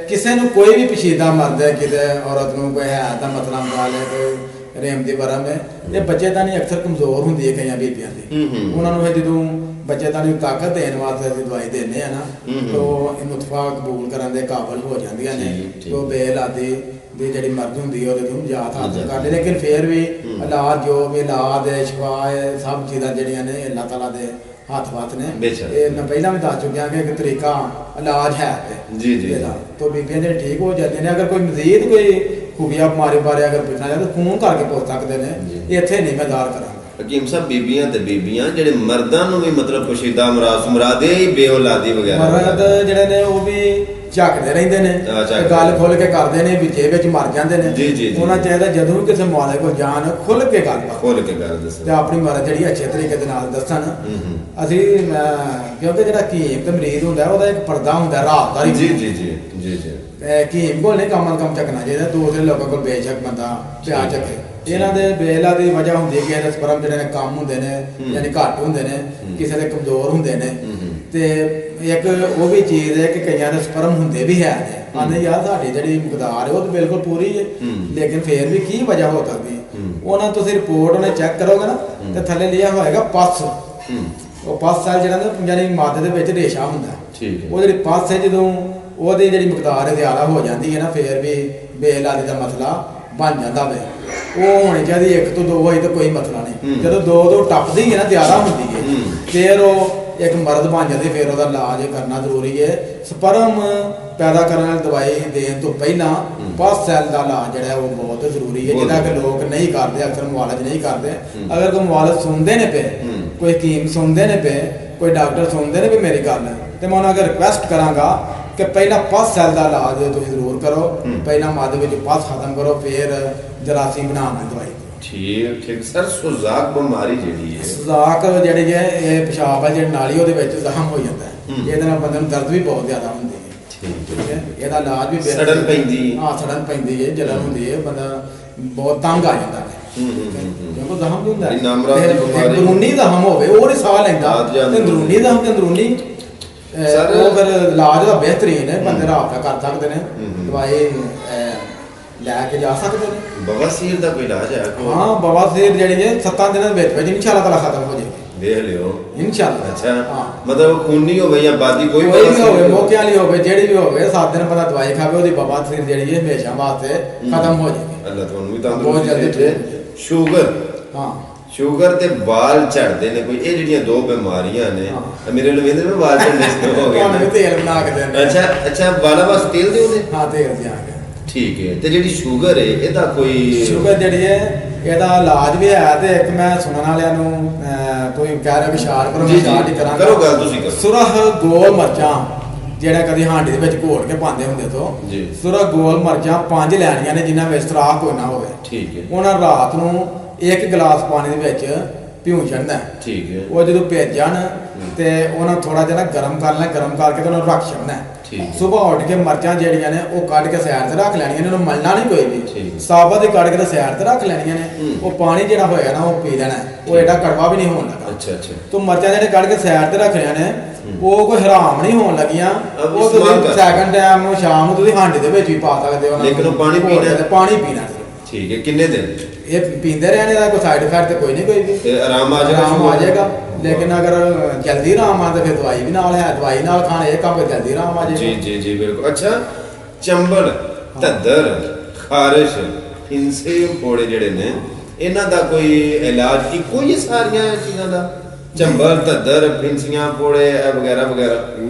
ਕਿਸੇ ਨੂੰ ਕੋਈ ਵੀ ਪਸ਼ੀਦਾ ਮਰਦ ਹੈ, ਕਿਤੇ ਔਰਤ ਨੂੰ ਕੋਈ ਹੈ ਤਾਂ ਮਸਲਾ ਮਰਾ ਲੈ, ਕੋਈ ਰੇਮ ਦੀ ਵਰਮ ਹੈ, ਇਹ ਬੱਚੇਦਾਨੀ ਅਕਸਰ ਕਮਜ਼ੋਰ ਹੁੰਦੀ ਹੈ ਕਈਆਂ ਬੀਬੀਆਂ ਦੀ। ਉਹਨਾਂ ਨੂੰ ਜਦੋਂ ਬੱਚੇਦਾਨੀ ਨੂੰ ਤਾਕਤ ਦੇਣ ਵਾਸਤੇ ਅਸੀਂ ਦਵਾਈ ਦਿੰਦੇ ਆ ਨਾ ਤਾਂ ਇਹ ਨੁਤਫਾ ਕਬੂਲ ਕਰਨ ਦੇ ਕਾਬਲ ਹੋ ਜਾਂਦੀਆਂ ਨੇ। ਤੇ ਉਹ ਬੇਔਲਾਦੀ ਦੀ ਜਿਹੜੀ ਮਰਜ਼ ਹੁੰਦੀ ਹੈ ਉਹਦੇ ਤੋਂ ਨਿਜਾਤ ਹਾਸਲ ਕਰ ਲੈ, ਲੇਕਿਨ ਫਿਰ ਵੀ ਇਲਾਜ ਜੋ ਵੀ ਇਲਾਜ ਹੈ, ਸ਼ਿਫਾ ਹੈ, ਸਭ ਚੀਜ਼ਾਂ ਜਿਹੜੀਆਂ ਨੇ ਅੱਲਾਹ ਤਾਲਾ ਦੇ ਹੱਥ ਨੇ। ਇਹ ਮੈਂ ਪਹਿਲਾਂ ਵੀ ਦੱਸ ਚੁੱਕਿਆ ਕਿ ਇੱਕ ਤਰੀਕਾ ਇਲਾਜ ਹੈ ਜੀ ਜੀ तो बीबियां जो ठीक हो जाती हैं। अगर कोई मजीद कोई खुबिया बीमारी बारे अगर पूछना चाहे तो फोन करके पूछ सकते हैं, इत्थे नहीं मैं दार करा। हकीम साहब बीबियां ते बीबियां जेडे मर्दां नूं भी मतलब पोशीदा मुरादे ही बेऔलादी वगैरह मर्द जेडे ने वो भी ਝੱਕਦੇ ਰਹਿੰਦੇ ਨੇ, ਗੱਲ ਖੁੱਲ ਕੇ ਕਰਦੇ ਨੇ, ਵਿੱਚੇ ਵਿੱਚ ਮਰ ਜਾਂਦੇ ਨੇ। ਉਹਨਾਂ ਚਾਹੀਦਾ ਜਦੋਂ ਵੀ ਕਿਸੇ ਮੁਆਲੇ ਕੋਲ ਜਾਣ ਖੁੱਲ ਕੇ ਗੱਲ ਦੱਸਣ ਤੇ ਆਪਣੀ ਮਰਜ਼ ਜਿਹੜੀ ਅੱਛੇ ਤਰੀਕੇ ਦੇ ਨਾਲ ਦੱਸਣ। ਅਸੀਂ ਕਿਉਂਕਿ ਜਿਹੜਾ ਹਕੀਮ ਤੇ ਮਰੀਜ਼ ਹੁੰਦਾ ਉਹਦਾ ਇੱਕ ਪਰਦਾ ਹੁੰਦਾ ਰਾਤ ਦਾ। ਜੀ ਜੀ ਜੀ ਜੀ ਜੀ ਹਕੀਮ ਕੋਲ ਨਹੀਂ ਕੰਮ ਚੱਕਣਾ ਚਾਹੀਦਾ। ਦੂਸਰੇ ਲੋਕਾਂ ਕੋਲ ਬੇਸ਼ੱਕ ਬੰਦਾ ਪਿਆ ਚੱਕੇ। ਇਹਨਾਂ ਦੇ ਬੇਲਾ ਦੀ ਵਜ੍ਹਾ ਹੁੰਦੀ ਹੈ ਕਿ ਇਹਦੇ ਸਪਰਮ ਜਿਹੜੇ ਨੇ ਕੰਮ ਹੁੰਦੇ ਨੇ ਯਾਨੀ ਘੱਟ ਹੁੰਦੇ ਨੇ, ਕਿਸੇ ਦੇ ਕਮਜ਼ੋਰ ਹੁੰਦੇ ਨੇ। ਤੇ ਇੱਕ ਉਹ ਵੀ ਚੀਜ਼ ਹੈ ਕਿ ਕਈਆਂ ਦੇ ਸਪਰਮ ਹੁੰਦੇ ਵੀ ਹੈ ਨੇ, ਆਂਦੇ ਯਾਰ ਸਾਡੀ ਜਿਹੜੀ ਮਿਕਦਾਰ ਹੈ ਉਹ ਤਾਂ ਬਿਲਕੁਲ ਪੂਰੀ ਹੈ, ਲੇਕਿਨ ਫੇਰ ਵੀ ਕੀ ਵਜ੍ਹਾ ਹੋ ਸਕਦੀ ਹੈ। ਉਹਨਾਂ ਤੁਸੀਂ ਰਿਪੋਰਟ ਉਹਨੇ ਚੈੱਕ ਕਰੋਗੇ ਨਾ ਤੇ ਥੱਲੇ ਲਿਖਿਆ ਹੋਏਗਾ ਪਸ। ਉਹ ਪਸ ਸੈਲ ਜਿਹੜਾ ਨਾ ਯਾਨੀ ਮਾਦੇ ਦੇ ਵਿੱਚ ਰੇਸ਼ਾ ਹੁੰਦਾ, ਉਹ ਜਿਹੜੀ ਪਸ ਹੈ ਜਦੋਂ ਉਹਦੀ ਜਿਹੜੀ ਮਿਕਦਾਰ ਜ਼ਿਆਦਾ ਹੋ ਜਾਂਦੀ ਹੈ ਨਾ ਫੇਰ ਵੀ ਬੇਔਲਾਦੀ ਦਾ ਮਸਲਾ ਬਣ ਜਾਂਦਾ ਵੇ। ਉਹ ਹੋਣੀ ਚਾਹੀਦੀ 1 ਤੋਂ 2 ਹੋਈ ਤਾਂ ਕੋਈ ਮਸਲਾ ਨਹੀਂ। ਜਦੋਂ 2 ਟੱਪਦੀ ਹੈ ਨਾ ਜ਼ਿਆਦਾ ਹੁੰਦੀ ਹੈ ਫੇਰ ਉਹ ਇੱਕ ਮਰਦ ਬਣ ਜਾਂਦੇ, ਫਿਰ ਉਹਦਾ ਇਲਾਜ ਕਰਨਾ ਜ਼ਰੂਰੀ ਹੈ। ਸਪਰਮ ਪੈਦਾ ਕਰਨ ਵਾਲੀ ਦਵਾਈ ਦੇਣ ਤੋਂ ਪਹਿਲਾਂ ਪਸ ਸੈਲ ਦਾ ਇਲਾਜ ਜਿਹੜਾ ਉਹ ਬਹੁਤ ਜ਼ਰੂਰੀ ਹੈ, ਜਿਹਦਾ ਕਿ ਲੋਕ ਨਹੀਂ ਕਰਦੇ, ਅਕਸਰ ਮੁਆਲਜ ਨਹੀਂ ਕਰਦੇ। ਅਗਰ ਕੋਈ ਮੁਆਲਜ ਸੁਣਦੇ ਨੇ ਪਏ, ਕੋਈ ਹਕੀਮ ਸੁਣਦੇ ਨੇ ਪਏ, ਕੋਈ ਡਾਕਟਰ ਸੁਣਦੇ ਨੇ ਵੀ ਮੇਰੀ ਗੱਲ ਤੇ ਮੈਂ ਉਹਨਾਂ ਅੱਗੇ ਰਿਕੁਐਸਟ ਕਰਾਂਗਾ ਕਿ ਪਹਿਲਾਂ ਪਸ ਸੈੱਲ ਦਾ ਇਲਾਜ ਤੁਸੀਂ ਜ਼ਰੂਰ ਕਰੋ, ਪਹਿਲਾਂ ਮੱਧ ਵਿੱਚ ਪਸ ਖਤਮ ਕਰੋ, ਫਿਰ ਜਰਾਸੀਮ ਬਣਾਉਣ ਦੀ ਦਵਾਈ। ਠੀਕ ਠੀਕ ਸਰ। ਸੁਜ਼ਾਕ ਬਿਮਾਰੀ ਜਿਹੜੀ ਹੈ, ਸੁਜ਼ਾਕ ਜਿਹੜੀ ਹੈ ਇਹ ਪਿਸ਼ਾਬ ਹੈ ਜਿਹੜੀ ਨਾਲੀ ਉਹਦੇ ਵਿੱਚ ਜ਼ਖਮ ਹੋ ਜਾਂਦਾ ਹੈ, ਇਹਦੇ ਨਾਲ ਬੰਦੇ ਨੂੰ ਦਰਦ ਵੀ ਬਹੁਤ ਜ਼ਿਆਦਾ ਹੁੰਦੀ ਹੈ। ਠੀਕ ਹੈ, ਇਹਦਾ ਇਲਾਜ ਵੀ ਸੜਨ ਪੈਂਦੀ, ਹਾਂ ਸੜਨ ਪੈਂਦੀ ਹੈ, ਜਲਨ ਹੁੰਦੀ ਹੈ, ਬੰਦਾ ਬਹੁਤ ਤੰਗ ਆ ਜਾਂਦਾ ਹੈ ਜਦੋਂ ਜ਼ਖਮ ਹੁੰਦਾ ਹੈ। ਅੰਦਰੂਨੀ ਜ਼ਖਮ ਹੋਵੇ ਉਹ ਨਹੀਂ ਸਾਹ ਲੈਂਦਾ, ਤੇ ਅੰਦਰੂਨੀ ਜ਼ਖਮ ਤੇ ਅੰਦਰੂਨੀ ਉਹ ਫਿਰ ਇਲਾਜ ਦਾ ਬਿਹਤਰੀਨ ਹੈ, ਬੰਦੇ ਰਾਬਤਾ ਕਰ ਸਕਦੇ ਨੇ, ਦਵਾਈ ਲੈ ਕੇ ਜਾ ਸਕਦੇ ਨੇ। ਬਵਾਸੀਰ ਦਾ ਕੋਈ ਇਲਾਜ ਹੈ? ਹਾਂ ਬਵਾਸੀਰ ਜਿਹੜੀ ਹੈ 7 ਦਿਨਾਂ ਦੇ ਵਿੱਚ ਇਨਸ਼ਾ ਅੱਲਾਹ ਤਾਲਾ ਖਤਮ ਹੋ ਜਾਏਗੀ, ਵੇਖ ਲਿਓ ਇਨਸ਼ਾ ਅੱਲਾਹ। ਅੱਛਾ, ਹਾਂ ਮਤਲਬ ਖੂਨੀ ਹੋਵੇ ਜਾਂ ਬਾਦੀ ਕੋਈ ਵੀ ਹੋਵੇ, ਮੌਕੇ ਵਾਲੀ ਹੋਵੇ, ਜਿਹੜੀ ਵੀ ਹੋਵੇ 7 ਦਿਨ ਬੰਦਾ ਦਵਾਈ ਖਾਵੇ, ਉਹਦੀ ਬਵਾਸੀਰ ਜਿਹੜੀ ਹੈ ਹਮੇਸ਼ਾ ਵਾਸਤੇ ਖਤਮ ਹੋ ਜਾਏਗੀ। ਅੱਲਾਹ ਤੁਹਾਨੂੰ ਵੀ ਬਹੁਤ ਜਲਦੀ ਤੰਦਰੁਸਤੀ। ਸ਼ੂਗਰ, ਹਾਂ ਸ਼ੂਗਰ ਤੇ ਵਾਲ ਝੜਦੇ ਨੇ ਕੋਈ, ਇਹ ਜਿਹੜੀਆਂ ਦੋ ਬਿਮਾਰੀਆਂ ਨੇ, ਮੇਰੇ ਲਵੇਂਦਰ ਨੂੰ ਵਾਲ ਝੜਨੇ ਸ਼ੁਰੂ ਹੋ ਗਏ ਤੁਹਾਨੂੰ ਨੇ। ਤੇਲ ਬਣਾ ਕੇ ਦਿੰਦੇ। ਅੱਛਾ ਅੱਛਾ, ਵਾਲਾਂ ਵਾਸਤੇ ਤੇਲ ਦਿਓ ਨੇ? ਹਾਂ ਤੇਲ ਦਿਆਂ ਗਿਆ। ਠੀਕ ਹੈ। ਤੇ ਜਿਹੜੀ ਸ਼ੂਗਰ ਹੈ ਇਹਦਾ ਕੋਈ? ਸ਼ੂਗਰ ਜਿਹੜੀ ਹੈ ਇਹਦਾ ਇਲਾਜ ਵੀ ਹੈ, ਤੇ ਇੱਕ ਮੈਂ ਸੁਣਨ ਵਾਲਿਆਂ ਨੂੰ ਕੋਈ ਕਹਿ ਰਿਹਾ ਵਿਸ਼ਾਲ ਕਰੋ, ਵਿਸ਼ਾਲ ਹੀ ਕਰਾਂਗਾ। ਕਰੋ ਗੱਲ ਤੁਸੀਂ ਕਰੋ। ਸੁਰਖ ਗੋਲ ਮਰਚਾਂ ਜਿਹੜਾ ਕਦੀ ਹਾਂਡੀ ਦੇ ਵਿੱਚ ਘੋਲ ਕੇ ਪਾਉਂਦੇ ਹੁੰਦੇ ਤੋਂ, ਸੁਰਖ ਗੋਲ ਮਰਚਾਂ 5 ਲੈਣੀਆਂ ਨੇ ਜਿਨ੍ਹਾਂ ਵਿੱਚ ਸੁਰਾਖ ਕੋਈ ਨਾ ਹੋਵੇ। ਠੀਕ ਹੈ। ਉਹਨਾਂ ਰਾਤ ਨੂੰ 1 ਗਲਾਸ ਪਾਣੀ ਦੇ ਵਿੱਚ ਭਿਉਂ ਛੱਡਣਾ। ਠੀਕ ਹੈ। ਉਹ ਜਦੋਂ ਭਿੱਜ ਜਾਣ ਤੇ ਉਹਨਾਂ ਥੋੜਾ ਜਿਹਾ ਗਰਮ ਕਰ ਲੈਣਾ, ਗਰਮ ਕਰਕੇ ਤੇ ਉਹਨਾਂ ਰੱਖ ਛੱਡਣਾ। ਸੁਬਹ ਉੱਠ ਕੇ ਮਰਚਾਂ ਜਿਹੜੀਆਂ ਨੇ ਉਹ ਕੱਢ ਕੇ ਸਾਈਡ ਤੇ ਰੱਖ ਲੈਣੀਆਂ ਨੇ, ਉਹਨੂੰ ਮਲਣਾ ਨਹੀਂ ਕੋਈ ਵੀ, ਸਾਬਤ ਹੀ ਕੱਢ ਕੇ ਤੇ ਸਾਈਡ ਤੇ ਰੱਖ ਲੈਣੀਆਂ ਨੇ। ਉਹ ਪਾਣੀ ਜਿਹੜਾ ਹੋਏਗਾ ਨਾ ਉਹ ਪੀ ਲੈਣਾ, ਉਹ ਐਡਾ ਕੜਵਾ ਵੀ ਨਹੀਂ ਹੋਣ ਲੱਗਾ। ਅੱਛਾ ਅੱਛਾ। ਤੋ ਮਰਚਾਂ ਜਿਹੜੇ ਕੱਢ ਕੇ ਸਾਈਡ ਤੇ ਰੱਖਣੀਆਂ ਨੇ ਉਹ ਕੋਈ ਹਰਾਮ ਨਹੀਂ ਹੋਣ ਲੱਗੀਆਂ, ਉਹ ਤੁਸੀਂ ਸੈਕੰਡ ਟਾਈਮ ਨੂੰ ਸ਼ਾਮ ਨੂੰ ਤੁਸੀਂ ਹਾਂਡੀ ਦੇ ਵਿੱਚ ਵੀ ਪਾ ਸਕਦੇ ਹੋ, ਲੇਕਿਨ ਉਹ ਪਾਣੀ ਪੀਣਾ ਤੇ ਪਾਣੀ ਪੀਣਾ। ਠੀਕ ਹੈ। ਕਿੰਨੇ ਦਿਨ ਇਹ ਪੀਂਦੇ ਰਹਿਣੇ ਦਾ ਕੋਈ ਸਾਈਡ ਇਫੈਕਟ ਤੇ ਕੋਈ ਨਹੀਂ, ਕੋਈ ਵੀ ਤੇ ਆਰਾਮ ਆ ਜਾਏਗਾ? ਆਰਾਮ ਆ ਜਾਏਗਾ, ਲੇਕਿਨ ਅਗਰ ਜਲਦੀ ਆਰਾਮ ਆਉਂਦਾ ਫਿਰ ਦਵਾਈ ਵੀ ਨਾਲ ਹੈ, ਦਵਾਈ ਨਾਲ ਖਾਣ ਇਹ ਕੰਮ ਜਲਦੀ ਆਰਾਮ ਆ ਜਾਏਗਾ। ਜੀ ਜੀ ਜੀ ਬਿਲਕੁਲ। ਅੱਛਾ, ਚੰਬਲ, ਧੱਦਰ, ਖਾਰਿਸ਼, ਹਿੰਸੇ ਫੋੜੇ ਜਿਹੜੇ ਨੇ, ਇਹਨਾਂ ਦਾ ਕੋਈ ਇਲਾਜ ਇੱਕੋ ਹੀ ਸਾਰੀਆਂ ਚੀਜ਼ਾਂ ਦਾ? ਚੰਬਲ, ਧੱਦਰ, ਫਿੰਸੀਆਂ, ਫੋੜੇ ਵਗੈਰਾ ਵਗੈਰਾ?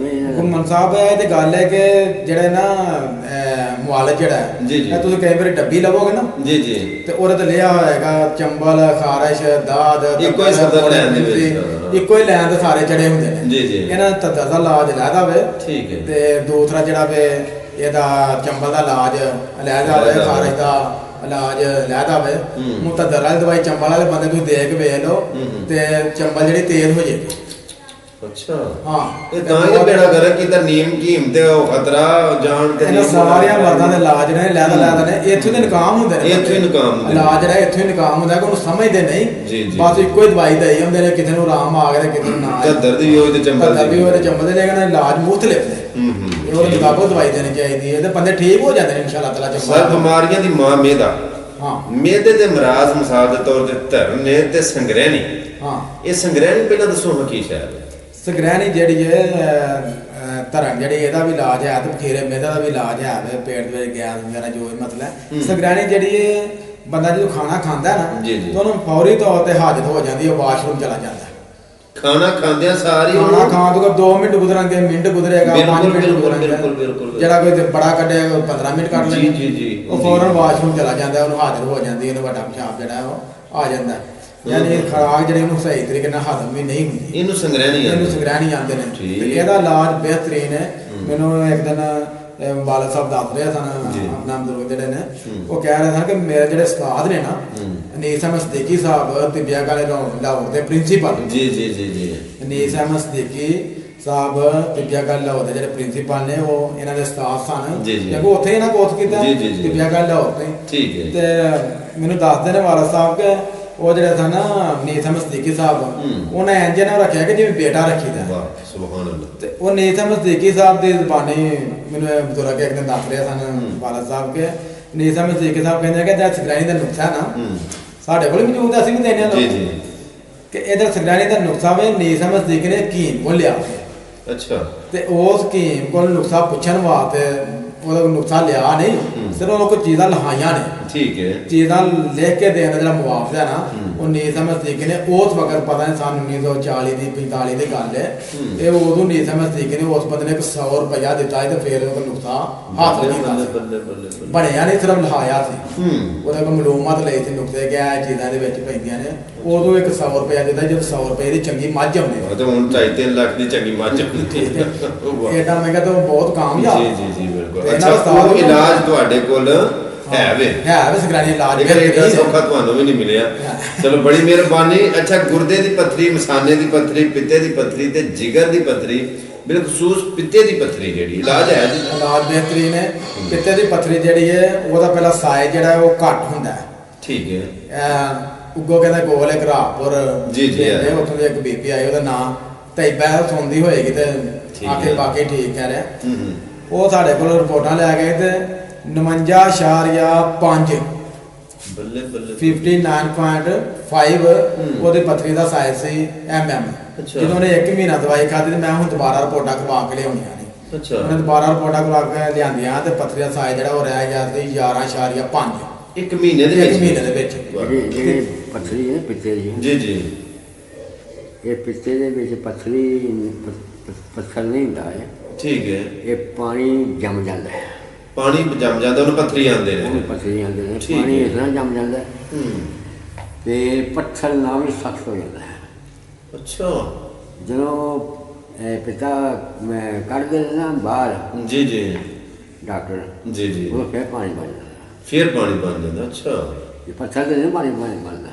ਗੁਰਮਨ ਸਾਹਿਬ ਇਹ ਤੇ ਗੱਲ ਹੈ ਕਿ ਜਿਹੜਾ ਨਾ ਮੁਆਲਜ ਜਿਹੜਾ ਹੈ, ਤੁਸੀਂ ਕਈ ਵਾਰੀ ਡੱਬੀ ਲਵੋਗੇ ਨਾ ਜੀ ਜੀ, ਤੇ ਉਹਦੇ ਤੇ ਲਿਆ ਹੋਏਗਾ ਚੰਬਲ, ਖਾਰਿਸ਼, ਦਾਦ, ਇੱਕੋ ਹੀ ਸਦਰ ਲੈਣ ਦੇ ਵਿੱਚ, ਇੱਕੋ ਹੀ ਲੈਣ ਤੇ ਸਾਰੇ ਚੜੇ ਹੁੰਦੇ ਨੇ। ਜੀ ਜੀ। ਇਹਨਾਂ ਦਾ ਧੱਦਰ ਦਾ ਇਲਾਜ ਲੈਦਾ ਵੇ। ਠੀਕ ਹੈ। ਤੇ ਦੂਸਰਾ ਜਿਹੜਾ ਵੇ ਇਹਦਾ ਚੰਬਲ ਦਾ ਇਲਾਜ ਲੈਦਾ ਵੇ, ਖਾਰਿਸ਼ ਦਾ ਇਲਾਜ ਲੈਦਾ ਵੇ। ਮੁਤਦਰ ਵਾਲੀ ਦਵਾਈ ਚੰਬਲ ਵਾਲੇ ਬੰਦੇ ਨੂੰ ਦੇ ਕੇ ਵੇਖ ਲਓ ਤੇ ਚੰਬਲ ਜਿਹੜੀ ਤੇਜ਼ ਹੋ ਜਾਏਗੀ। ਅੱਛਾ ਹਾਂ, ਇਹ ਤਾਂ ਇਹ ਬੇੜਾ ਕਰ ਕਿ ਤਾਂ ਨੀਮ ਕੀ ਹਿੰਮਤੇ ਉਹ ਖਤਰਾ ਜਾਣ ਤੇ ਇਹਨਾਂ ਸਾਰਿਆਂ ਮਰਦਾਂ ਦੇ ਇਲਾਜ ਨੇ ਲੈਦਾ ਨੇ, ਇੱਥੋਂ ਦੇ ਨਕਾਮ ਹੁੰਦੇ ਨੇ, ਇੱਥੋਂ ਹੀ ਨਕਾਮ ਹੁੰਦੇ ਇਲਾਜ ਜਿਹੜਾ ਇੱਥੋਂ ਹੀ ਨਕਾਮ ਹੁੰਦਾ ਕਿ ਉਹਨੂੰ ਸਮਝਦੇ ਨਹੀਂ। ਜੀ ਜੀ। ਬਸ ਇੱਕੋ ਹੀ ਦਵਾਈ ਦੇਈ ਹੁੰਦੇ ਨੇ, ਕਿਸੇ ਨੂੰ ਆਰਾਮ ਆ ਗਿਆ ਤੇ ਕਿਸੇ ਨੂੰ ਨਾ ਆਇਆ। ਧੱਦਰ ਦੀ ਹੋਈ ਤੇ ਚੰਬਲ ਦੀ ਹੋਈ ਤੇ ਚੰਬਲ ਦੇ, ਲੇਕਿਨ ਇਲਾਜ ਮੁਖਤਲਿਫ ਨੇ। ਇਹ ਉਹਦੇ ਮੁਤਾਬਕ ਦਵਾਈ ਦੇਣੀ ਚਾਹੀਦੀ ਹੈ ਤੇ ਬੰਦੇ ਠੀਕ ਹੋ ਜਾਂਦੇ ਨੇ ਇਨਸ਼ਾਅੱਲਾ ਤਾਲਾ। ਚੰਬਲ ਸਭ ਬਿਮਾਰੀਆਂ ਦੀ ਮਾਂ ਮੇਦਾ। ਹਾਂ, ਮੇਦੇ ਦੇ ਮਰਾਜ਼ ਮਿਸਾਲ ਦੇ ਤੌਰ ਤੇ ਧਰਨ ਨੇ ਤੇ ਸੰਗ੍ਰਹਿਣੀ। ਹਾਂ, ਇਹ ਸੰਗ੍ਰਹਿਣੀ ਪਹਿਲਾਂ ਦੱਸੋ ਕੀ ਸ਼ਾਇਦ ਹੈ? ਸੰਗ੍ਰਹਿਣੀ ਜਿਹੜੀ ਹੈ ਧਰਨ ਜਿਹੜੀ ਇਹਦਾ ਵੀ ਇਲਾਜ ਹੈ, ਤੇ ਬਖੀਰੇ ਮੇਦਾ ਦਾ ਵੀ ਇਲਾਜ ਹੈ, ਪੇਟ ਦੇ ਵਿੱਚ ਗੈਸ ਵਗੈਰਾ ਜੋ ਵੀ ਮਸਲਾ ਹੈ। ਸੰਗ੍ਰਹਿਣੀ ਜਿਹੜੀ ਹੈ ਬੰਦਾ ਜਦੋਂ ਖਾਣਾ ਖਾਂਦਾ ਹੈ ਨਾ ਤਾਂ ਉਹਨੂੰ ਫੌਰੀ ਤੌਰ ਤੇ ਹਾਜ਼ਰ ਹੋ ਜਾਂਦੀ ਹੈ, ਵਾਸ਼ਰੂਮ ਚਲਾ ਜਾਂਦਾ। ਖਾਣਾ ਖਾਂਦਿਆਂ ਸਾਰੀ ਖਾਣਾ ਖਾਣ ਤੋਂ 2 ਮਿੰਟ ਗੁਜ਼ਰਨਗੇ, ਮਿੰਟ ਗੁਜ਼ਰੇਗਾ, 5 ਮਿੰਟ ਗੁਜ਼ਰਨਗੇ, ਜਿਹੜਾ ਕੋਈ ਬੜਾ ਕੱਢੇਗਾ 15 ਮਿੰਟ ਕੱਢ ਲੈਂਦਾ। ਜੀ ਜੀ, ਉਹ ਫੌਰਨ ਵਾਸ਼ਰੂਮ ਚਲਾ ਜਾਂਦਾ, ਉਹਨੂੰ ਹਾਜ਼ਰ ਹੋ ਜਾਂਦੀ, ਉਹਨੂੰ ਵੱਡਾ ਪਿਸ਼ਾਬ ਜਿਹੜਾ ਉਹ ਆ ਜਾਂਦਾ। ਯਾਨੀ ਖੁਰਾਕ ਜਿਹੜੀ ਉਹਨੂੰ ਸਹੀ ਤਰੀਕੇ ਨਾਲ ਹਜ਼ਮ ਵੀ ਨਹੀਂ ਹੁੰਦੀ, ਇਹਨੂੰ ਸੰਗ੍ਰਹਿਣੀ ਆਉਂਦੇ ਨੇ। ਤੇ ਇਹਦਾ ਇਲਾਜ ਬਿਹਤਰੀਨ ਹੈ। ਮੈਨੂੰ ਇੱਕ ਦਿਨ ਵਾਲਦ ਸਾਹਿਬ ਦੱਸ ਰਹੇ ਸਨ, ਆਪਣਾ ਬਜ਼ੁਰਗ ਜਿਹੜੇ ਨੇ, ਉਹ ਕਹਿ ਰਹੇ ਸਨ ਕਿ ਮੇਰੇ ਜਿਹੜੇ ਉਸਤਾਦ ਨੇ ਨਾ, ਅਨੀਸ ਅਹਿਮਦ ਸਦੀਕੀ ਸਾਹਿਬ ਤਿੱਬਿਆ ਕਾਲਜ ਲਾਹੌਰ ਦੇ ਪ੍ਰਿੰਸੀਪਲ। ਜੀ ਜੀ ਜੀ ਜੀ। ਅਨੀਸ ਅਹਿਮਦ ਸਦੀਕੀ ਸਾਹਿਬ ਤਿੱਬਿਆ ਕਾਲਜ ਲਾਹੌਰ ਦੇ ਜਿਹੜੇ ਪ੍ਰਿੰਸੀਪਲ ਨੇ, ਉਹ ਇਹਨਾਂ ਦੇ ਉਸਤਾਦ ਸਨ, ਕਿਉਂਕਿ ਉੱਥੇ ਹੀ ਇਹਨਾਂ ਕੋਰਸ ਕੀਤਾ ਤਿੱਬਿਆ ਕਾਲਜ ਲਾਹੌਰ ਤੇ। ਠੀਕ ਹੈ। ਤੇ ਮੈਨੂੰ ਦੱਸਦੇ ਨੇ ਵਾਲਦ ਸਾਹਿਬ ਕਿ ਉਹ ਜਿਹੜਾ ਸਨ ਅਨੀਸ ਅਹਿਮਦ ਸਦੀਕੀ ਸਾਹਿਬ, ਉਹਨੇ ਇੰਜ ਨਾ ਰੱਖਿਆ ਕਿ ਜਿਵੇਂ ਬੇਟਾ ਰੱਖੀਦਾ। ਸੁਭਾਨ ਅੱਲਾਹ। ਤੇ ਉਹ ਅਨੀਸ ਅਹਿਮਦ ਸਦੀਕੀ ਸਾਹਿਬ ਦੀ ਜ਼ਬਾਨੀ ਮੈਨੂੰ ਬਜ਼ੁਰਗ ਇੱਕ ਦਿਨ ਦੱਸ ਰਿਹਾ ਸਨ ਵਾਲਦ ਸਾਹਿਬ ਕਿ ਅਨੀਸ ਅਹਿਮਦ ਸਦੀਕੀ ਸਾਹਿਬ ਕਹਿੰਦੇ ਕਿ ਜਿਹੜਾ ਸੰਗ੍ਰਹਿਣੀ ਦਾ ਨੁਕਸਾ ਨਾ ਸਾਡੇ ਕੋਲ ਮੌਜੂਦ, ਅਸੀਂ ਵੀ ਦੇਣੇ ਆ ਲੋਕ ਕਿ ਇਹਦਾ ਸੰਗ੍ਰਹਿਣੀ ਦਾ ਨੁਕਸਾ ਵੇ। ਅਨੀਸ ਅਹਿਮਦ ਸਦੀਕੀ ਨੇ ਹਕੀਮ ਕੋਲ ਲਿਆ। ਅੱਛਾ। ਤੇ ਉਸ ਹਕੀਮ ਕੋਲ ਨੁਕਸਾ ਪੁੱਛਣ ਵਾਸਤੇ ਉਹਦਾ ਕੋਈ ਨੁਕਸਾ ਲਿਆ ਨਹੀਂ, ਸਿਰਫ ਉਹ ਕੋਈ ਚੀਜ਼ਾਂ ਲਹਾਈਆਂ ਨੇ। ਠੀਕ ਹੈ। ਚੀਜ਼ਾਂ ਲਿਖ ਕੇ ਦੇਣ ਦਾ ਜਿਹੜਾ ਮੁਆਵਜ਼ਾ ਨਾ ਉਹ ਨੀਤ ਸਮਝ ਤਰੀਕੇ ਨੇ ਉਸ ਵਕਤ ਪਤਾ ਨਹੀਂ ਸਾਲ 1940 ਦੀ 45 ਦੀ ਗੱਲ ਹੈ, ਇਹ ਉਦੋਂ ਨੀਤ ਸਮਝ ਤਰੀਕੇ ਨੇ ਉਸ ਬੰਦੇ ਨੇ 100 ਰੁਪਇਆ ਦਿੱਤਾ ਹੈ ਤੇ ਫਿਰ ਉਹਦਾ ਨੁਕਸਾਨ ਹਾਸਲ ਕੀਤਾ। ਬਣਿਆ ਨਹੀਂ, ਸਿਰਫ ਲਹਾਇਆ ਸੀ। ਉਹਦਾ ਕੋਈ ਮਾਲੂਮਾਤ ਲਈ ਸੀ ਨੁਕਤੇ ਕਿ ਇਹ ਚੀਜ਼ਾਂ ਦੇ ਵਿੱਚ ਪੈਂਦੀਆਂ ਨੇ। ਉਦੋਂ 100 ਰੁਪਇਆ ਦਿੱਤਾ ਜਦੋਂ 100 ਰੁਪਏ ਦੀ ਚੰਗੀ ਮੱਝ ਆਉਂਦੀ ਤੇ ਹੁਣ 2.5 ਲੱਖ ਦੀ ਚੰਗੀ ਮੱਝ ਆਉਂਦੀ ਹੈ। ਇਹਦਾ ਮੈਂ ਕਹਿੰਦਾ ਬਹੁਤ ਕਾਮਯਾਬ। ਜੀ ਬਿਲਕੁਲ। ਅੱਛਾ, ਉਹ ਇਲਾਜ ਤੁਹਾਡੇ ਕੋਲ ਹੈ ਵੇ ਸਗਰਾਨੀ ਇਲਾਜ ਇਹਦਾ ਸੌਖਾ ਤੁਹਾਨੂੰ ਵੀ ਨਹੀਂ ਮਿਲਿਆ। ਚਲੋ ਬੜੀ ਮਿਹਰਬਾਨੀ। ਅੱਛਾ, ਗੁਰਦੇ ਦੀ ਪੱਥਰੀ, ਮਸਾਨੇ ਦੀ ਪੱਥਰੀ, ਪਿੱਤੇ ਦੀ ਪੱਥਰੀ ਤੇ ਜਿਗਰ ਦੀ ਪੱਥਰੀ, ਬਿਲਖਸੂਸ ਪਿੱਤੇ ਦੀ ਪੱਥਰੀ ਜਿਹੜੀ ਇਲਾਜ ਹੈ ਜੀ? ਇਲਾਜ ਬਿਹਤਰੀਨ ਹੈ। ਪਿੱਤੇ ਦੀ ਪੱਥਰੀ ਜਿਹੜੀ ਹੈ ਉਹਦਾ ਪਹਿਲਾ ਸਾਈਜ਼ ਜਿਹੜਾ ਉਹ ਘੱਟ ਹੁੰਦਾ ਹੈ। ਠੀਕ ਹੈ। ਉੱਗੋ ਕਹਿੰਦਾ ਕੋਲ ਇੱਕ ਰਾਪੁਰ ਜੀ ਉੱਥੋਂ ਦੇ ਇੱਕ ਬੀਬੀ ਆਏ, ਉਹਦਾ ਨਾਂ ਤੈਬਾ ਸੁਣਦੀ ਹੋਏਗੀ ਤੇ ਆਕੇ ਬਾਕੀ ਠੀਕ ਕਹਿ ਰਿਹਾ। ਉਹ ਸਾਡੇ ਕੋਲ ਰਿਪੋਰਟਾਂ ਲੈ ਗਏ ਤੇ 59.5 ਬੱਲੇ ਬੱਲੇ 59.5 ਉਹਦੇ ਪੱਥਰੀ ਦਾ ਸਾਈਜ਼ ਸੀ mm। ਜਦੋਂ ਉਹਨੇ 1 ਮਹੀਨਾ ਦਵਾਈ ਖਾਧੀ ਤੇ ਮੈਂ ਹੁਣ ਦੁਬਾਰਾ ਰਿਪੋਰਟਾਂ ਕਰਵਾ ਕੇ ਲਿਆਉਣੀਆਂ ਨੇ। ਅੱਛਾ, ਉਹਨੇ ਦੁਬਾਰਾ ਰਿਪੋਰਟਾਂ ਕਰਵਾ ਕੇ ਲਿਆਂਦੀਆਂ ਤੇ ਪੱਥਰੀ ਦਾ ਸਾਈਜ਼ ਜਿਹੜਾ ਉਹ ਰਹਿ ਗਿਆ ਸੀ 11.5। 1 ਮਹੀਨੇ ਦੇ ਵਿੱਚ? 1 ਮਹੀਨੇ ਦੇ ਵਿੱਚ। ਜਿਹੜੀ ਪੱਥਰੀ ਹੈ ਪਿੱਤੇ ਦੀ, ਜੀ ਇਹ ਪਿੱਤੇ ਦੇ ਵਿੱਚ ਪੱਥਰੀ ਪੱਥਰ ਨਹੀਂ ਹੁੰਦਾ ਹੈ। ਠੀਕ ਹੈ। ਇਹ ਪਾਣੀ ਜੰਮ ਜਾਂਦਾ ਹੈ। ਪਾਣੀ ਜੰਮ ਜਾਂਦਾ, ਉਹਨੂੰ ਪੱਥਰੀ ਆਉਂਦੇ ਨੇ। ਪੱਥਰੀ ਆਉਂਦੇ ਨੇ, ਪਾਣੀ ਇਸ ਤਰ੍ਹਾਂ ਜੰਮ ਜਾਂਦਾ ਤੇ ਪੱਥਰ ਨਾਲ ਵੀ ਸਖਤ ਹੋ ਜਾਂਦਾ ਹੈ। ਅੱਛਾ। ਜਦੋਂ ਪਿਤਾ ਮੈਂ ਕੱਢਦੇ ਨੇ ਨਾ ਬਾਹਰ, ਜੀ ਡਾਕਟਰ ਜੀ ਉਹ ਫਿਰ ਪਾਣੀ ਬਣ ਜਾਂਦਾ, ਫਿਰ ਪਾਣੀ ਬਣ ਜਾਂਦਾ। ਅੱਛਾ, ਇਹ ਪੱਥਰ ਦੇ ਨਹੀਂ ਪਾਣੀ ਬਣਦਾ।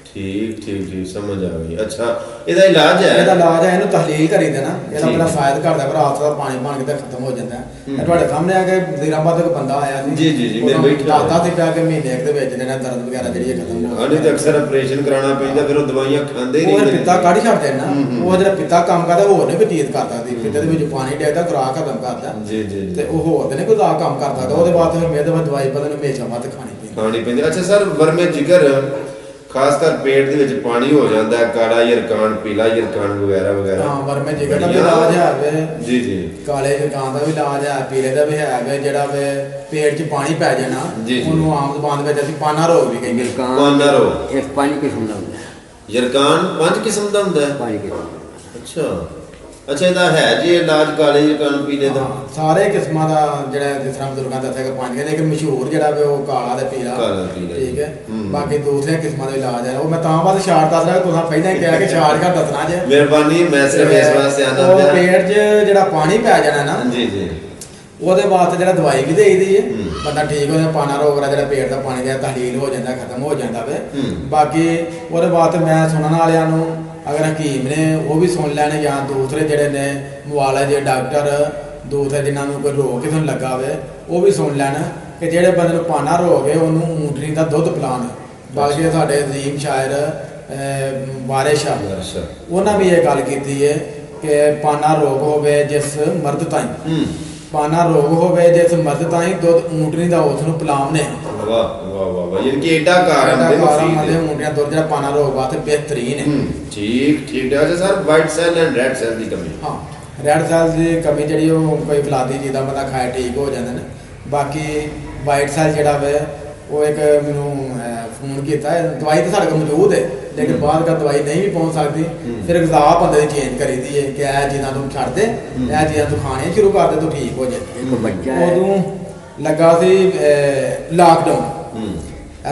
ਠੀਕ ਸਮਝ ਆ ਗਈ। ਅੱਛਾ, ਇਹਦਾ ਇਲਾਜ ਹੈ? ਇਹਦਾ ਇਲਾਜ ਹੈ, ਇਹਨੂੰ ਤਹਲੀਲ ਕਰੀ ਦੇਣਾ। ਇਹਦਾ ਪਹਿਲਾਂ ਸ਼ਾਇਦ ਘਰ ਦਾ ਰਾਤ ਦਾ ਪਾਣੀ ਬਣ ਕੇ ਤਾਂ ਖਤਮ ਹੋ ਜਾਂਦਾ। ਇਹ ਤੁਹਾਡੇ ਸਾਹਮਣੇ ਆ ਕੇ ਜ਼ੀਰਾਬਾਦ ਇੱਕ ਬੰਦਾ ਆਇਆ ਸੀ। ਜੀ ਮੇਰੇ ਬੈਠਾ ਦਾਦਾ ਸੀ ਪਿਆ ਕੇ ਮਹੀਨੇ ਦੇ ਵਿੱਚ ਜਿਹੜਾ ਦਰਦ ਵਗੈਰਾ ਜਿਹੜੀ ਖਤਮ ਹੋ ਜਾਂਦੀ। ਤੇ ਅਕਸਰ ਆਪਰੇਸ਼ਨ ਕਰਾਉਣਾ ਪੈਂਦਾ, ਫਿਰ ਉਹ ਦਵਾਈਆਂ ਖਾਂਦੇ ਨਹੀਂ। ਉਹ ਪਿੱਤਾ ਕੱਢ ਛੱਡ ਦੇਣਾ। ਉਹ ਜਿਹੜਾ ਪਿੱਤਾ ਕੰਮ ਕਰਦਾ ਹੋਰ ਨਹੀਂ ਬਤੀਤ ਕਰਦਾ ਸੀ। ਪਿੱਤੇ ਦੇ ਵਿੱਚ ਪਾਣੀ ਡੇਗਦਾ, ਖੁਰਾਕ ਖਤਮ ਕਰਦਾ। ਜੀ ਤੇ ਉਹ ਹੋਰ ਨਹੀਂ ਕੋਈ ਕੰਮ ਕਰਦਾ। ਉਹਦੇ ਬਾਅਦ ਫਿਰ ਮੇਰੇ ਦਵਾਈ ਬਦਲ ਹਮੇਸ਼ਾ ਵੱਧ ਖਾਣੀ ਪੈਂਦੀ। ਅੱਛਾ ਸਰ, ਵਰਮੇ ਜਿਗਰ ਖਾਸ ਕਰ ਪੇਟ ਦੇ ਵਿੱਚ ਪਾਣੀ ਹੋ ਜਾਂਦਾ ਹੈ, ਕਾਲਾ ਯਰਕਾਨ, ਪੀਲਾ ਯਰਕਾਨ ਵਗੈਰਾ। ਹਾਂ, ਵਰਮੇ ਜਿਗਰ ਦਾ ਵੀ ਇਲਾਜ ਹੈ ਵੇ। ਜੀ ਕਾਲੇ ਯਰਕਾਨ ਦਾ ਵੀ ਇਲਾਜ ਹੈ, ਪੀਲੇ ਦਾ ਵੀ ਹੈ ਵੇ। ਜਿਹੜਾ ਵੇ ਪੇਟ 'ਚ ਪਾਣੀ ਪੈ ਜਾਣਾ ਉਹਨੂੰ ਆਮ ਜ਼ਬਾਨ ਵਿੱਚ ਅਸੀਂ ਪਾਨਾ ਰੋਗ ਵੀ ਕਹਿੰਦੇ। ਪਾਨਾ ਰੋਗ ਇਹ 5 ਕਿਸਮ ਦਾ ਹੁੰਦਾ ਹੈ। ਯਰਕਾਨ 5 ਕਿਸਮ ਦਾ ਹੁੰਦਾ ਹੈ? 5 ਕਿਸਮ। ਅੱਛਾ, ਇਹਦਾ ਹੈ ਜੀ ਇਲਾਜ ਕਾਲੇ ਯਰਕਾਨ, ਪੀਲੇ ਦਾ? ਸਾਰੇ ਕਿਸਮਾਂ ਦਾ ਜਿਹੜਾ ਜਿਸ ਤਰ੍ਹਾਂ ਬਜ਼ੁਰਗਾਂ ਦੱਸਿਆ ਕਿ 5 ਲੇਕਿਨ ਮਸ਼ਹੂਰ ਜਿਹੜਾ ਵੇ ਉਹ ਕਾਲਾ ਤੇ ਪੀਲਾ। ਠੀਕ ਹੈ। ਬਾਕੀ ਦੂਸਰੇ ਕਿਸਮਾਂ ਦਾ ਇਲਾਜ ਹੈ ਉਹ ਮੈਂ ਤਾਂ ਬਾਅਦ ਸ਼ਾਰਟ ਦੱਸ ਰਿਹਾ। ਤੁਸੀਂ ਪਹਿਲਾਂ ਹੀ ਕਿਹਾ ਕਿ ਸ਼ਾਰਟ ਕਰ ਦੱਸਣਾ ਜੇ। ਮਿਹਰਬਾਨੀ, ਮੈਂ ਸਿਰਫ ਇਸ ਵਾਸਤੇ ਆਨਾ ਉਹ ਪੇਟ 'ਚ ਜਿਹੜਾ ਪਾਣੀ ਪੈ ਜਾਣਾ ਨਾ ਜੀ ਉਹਦੇ ਵਾਸਤੇ ਜਿਹੜਾ ਦਵਾਈ ਵੀ ਦੇਈਦੀ ਹੈ। ਬੰਦਾ ਠੀਕ ਹੋ ਜਾਂਦਾ, ਪਾਨਾ ਰੋਗ ਦਾ ਜਿਹੜਾ ਪੇਟ ਦਾ ਪਾਣੀ ਦਾ ਤਹਲੀਲ ਹੋ ਜਾਂਦਾ, ਖਤਮ ਹੋ ਜਾਂਦਾ ਵੇ। ਬਾਕੀ ਉਹਦੇ ਵਾਸਤੇ ਮੈਂ ਸੁਣਨ ਵਾਲਿਆਂ ਨੂੰ ਅਗਰ ਹਕੀਮ ਨੇ ਉਹ ਵੀ ਸੁਣ ਲੈਣ, ਜਾਂ ਦੂਸਰੇ ਜਿਹੜੇ ਨੇ ਮੁਆਲਜ ਡਾਕਟਰ ਦੂਸਰੇ ਜਿਨ੍ਹਾਂ ਨੂੰ ਕੋਈ ਰੋਗ ਕਿਸੇ ਨੂੰ ਲੱਗਾ ਹੋਵੇ ਉਹ ਵੀ ਸੁਣ ਲੈਣ ਕਿ ਜਿਹੜੇ ਬੰਦੇ ਨੂੰ ਪਾਨਾ ਰੋਗ ਹੈ ਉਹਨੂੰ ਊਂਠਣੀ ਦਾ ਦੁੱਧ ਪਿਲਾਉਣ। ਬਲਕਿ ਸਾਡੇ ਅਜ਼ੀਮ ਸ਼ਾਇਰ ਵਾਰਿਸ ਸ਼ਾਹ ਉਹਨਾਂ ਵੀ ਇਹ ਗੱਲ ਕੀਤੀ ਹੈ ਕਿ ਪਾਨਾ ਰੋਗ ਹੋਵੇ ਜਿਸ ਮਰਦ ਤਾਈਂ, ਪਾਨਾ ਰੋਗ ਹੋਵੇ ਜਿਸ ਮਰਦ ਤਾਈਂ ਦੁੱਧ ਊਂਟਣੀ ਦਾ ਉਸ ਨੂੰ ਪਿਲਾਉਣੇ। ਵਾਹ ਯਾਨੀ ਕਿ ਐਡਾ ਕਾਰਨ ਦੇ ਊਂਟੀਆਂ ਦੁੱਧ ਜਿਹੜਾ ਪਾਨਾ ਰੋਗ ਵਾਸਤੇ ਬਿਹਤਰੀਨ ਹੈ। ਠੀਕ ਹੈ sir. White cell and red cell ਦੀ ਕਮੀ? ਹਾਂ, ਰੈਡ ਸੈਲ ਦੀ ਕਮੀ ਜਿਹੜੀ ਉਹ ਕੋਈ ਫਲਾਦੀ ਚੀਜ਼ ਦਾ ਬੰਦਾ ਖਾਏ ਠੀਕ ਹੋ ਜਾਂਦੇ ਨੇ। ਬਾਕੀ ਵਾਈਟ ਸੈਲ ਜਿਹੜਾ ਵੇ ਉਹ ਇੱਕ ਮੈਨੂੰ ਫੋਨ ਕੀਤਾ, ਦਵਾਈ ਤਾਂ ਸਾਡੇ ਕੋਲ ਮੌਜੂਦ ਹੈ ਲੇਕਿਨ ਬਾਹਰ ਦਾ ਦਵਾਈ ਨਹੀਂ ਵੀ ਪਹੁੰਚ ਸਕਦੀ। ਫਿਰ ਗਜ਼ਾ ਬੰਦੇ ਦੀ ਚੇਂਜ ਕਰੀਦੀ ਹੈ ਕਿ ਇਹ ਚੀਜ਼ਾਂ ਤੂੰ ਛੱਡ ਦੇ, ਇਹ ਚੀਜ਼ਾਂ ਤੂੰ ਖਾਣੀਆਂ ਸ਼ੁਰੂ ਕਰ ਦੇ, ਤੂੰ ਠੀਕ ਹੋ ਜਾਏ। ਉਦੋਂ ਲੱਗਾ ਸੀ ਲਾਕਡਾਊਨ,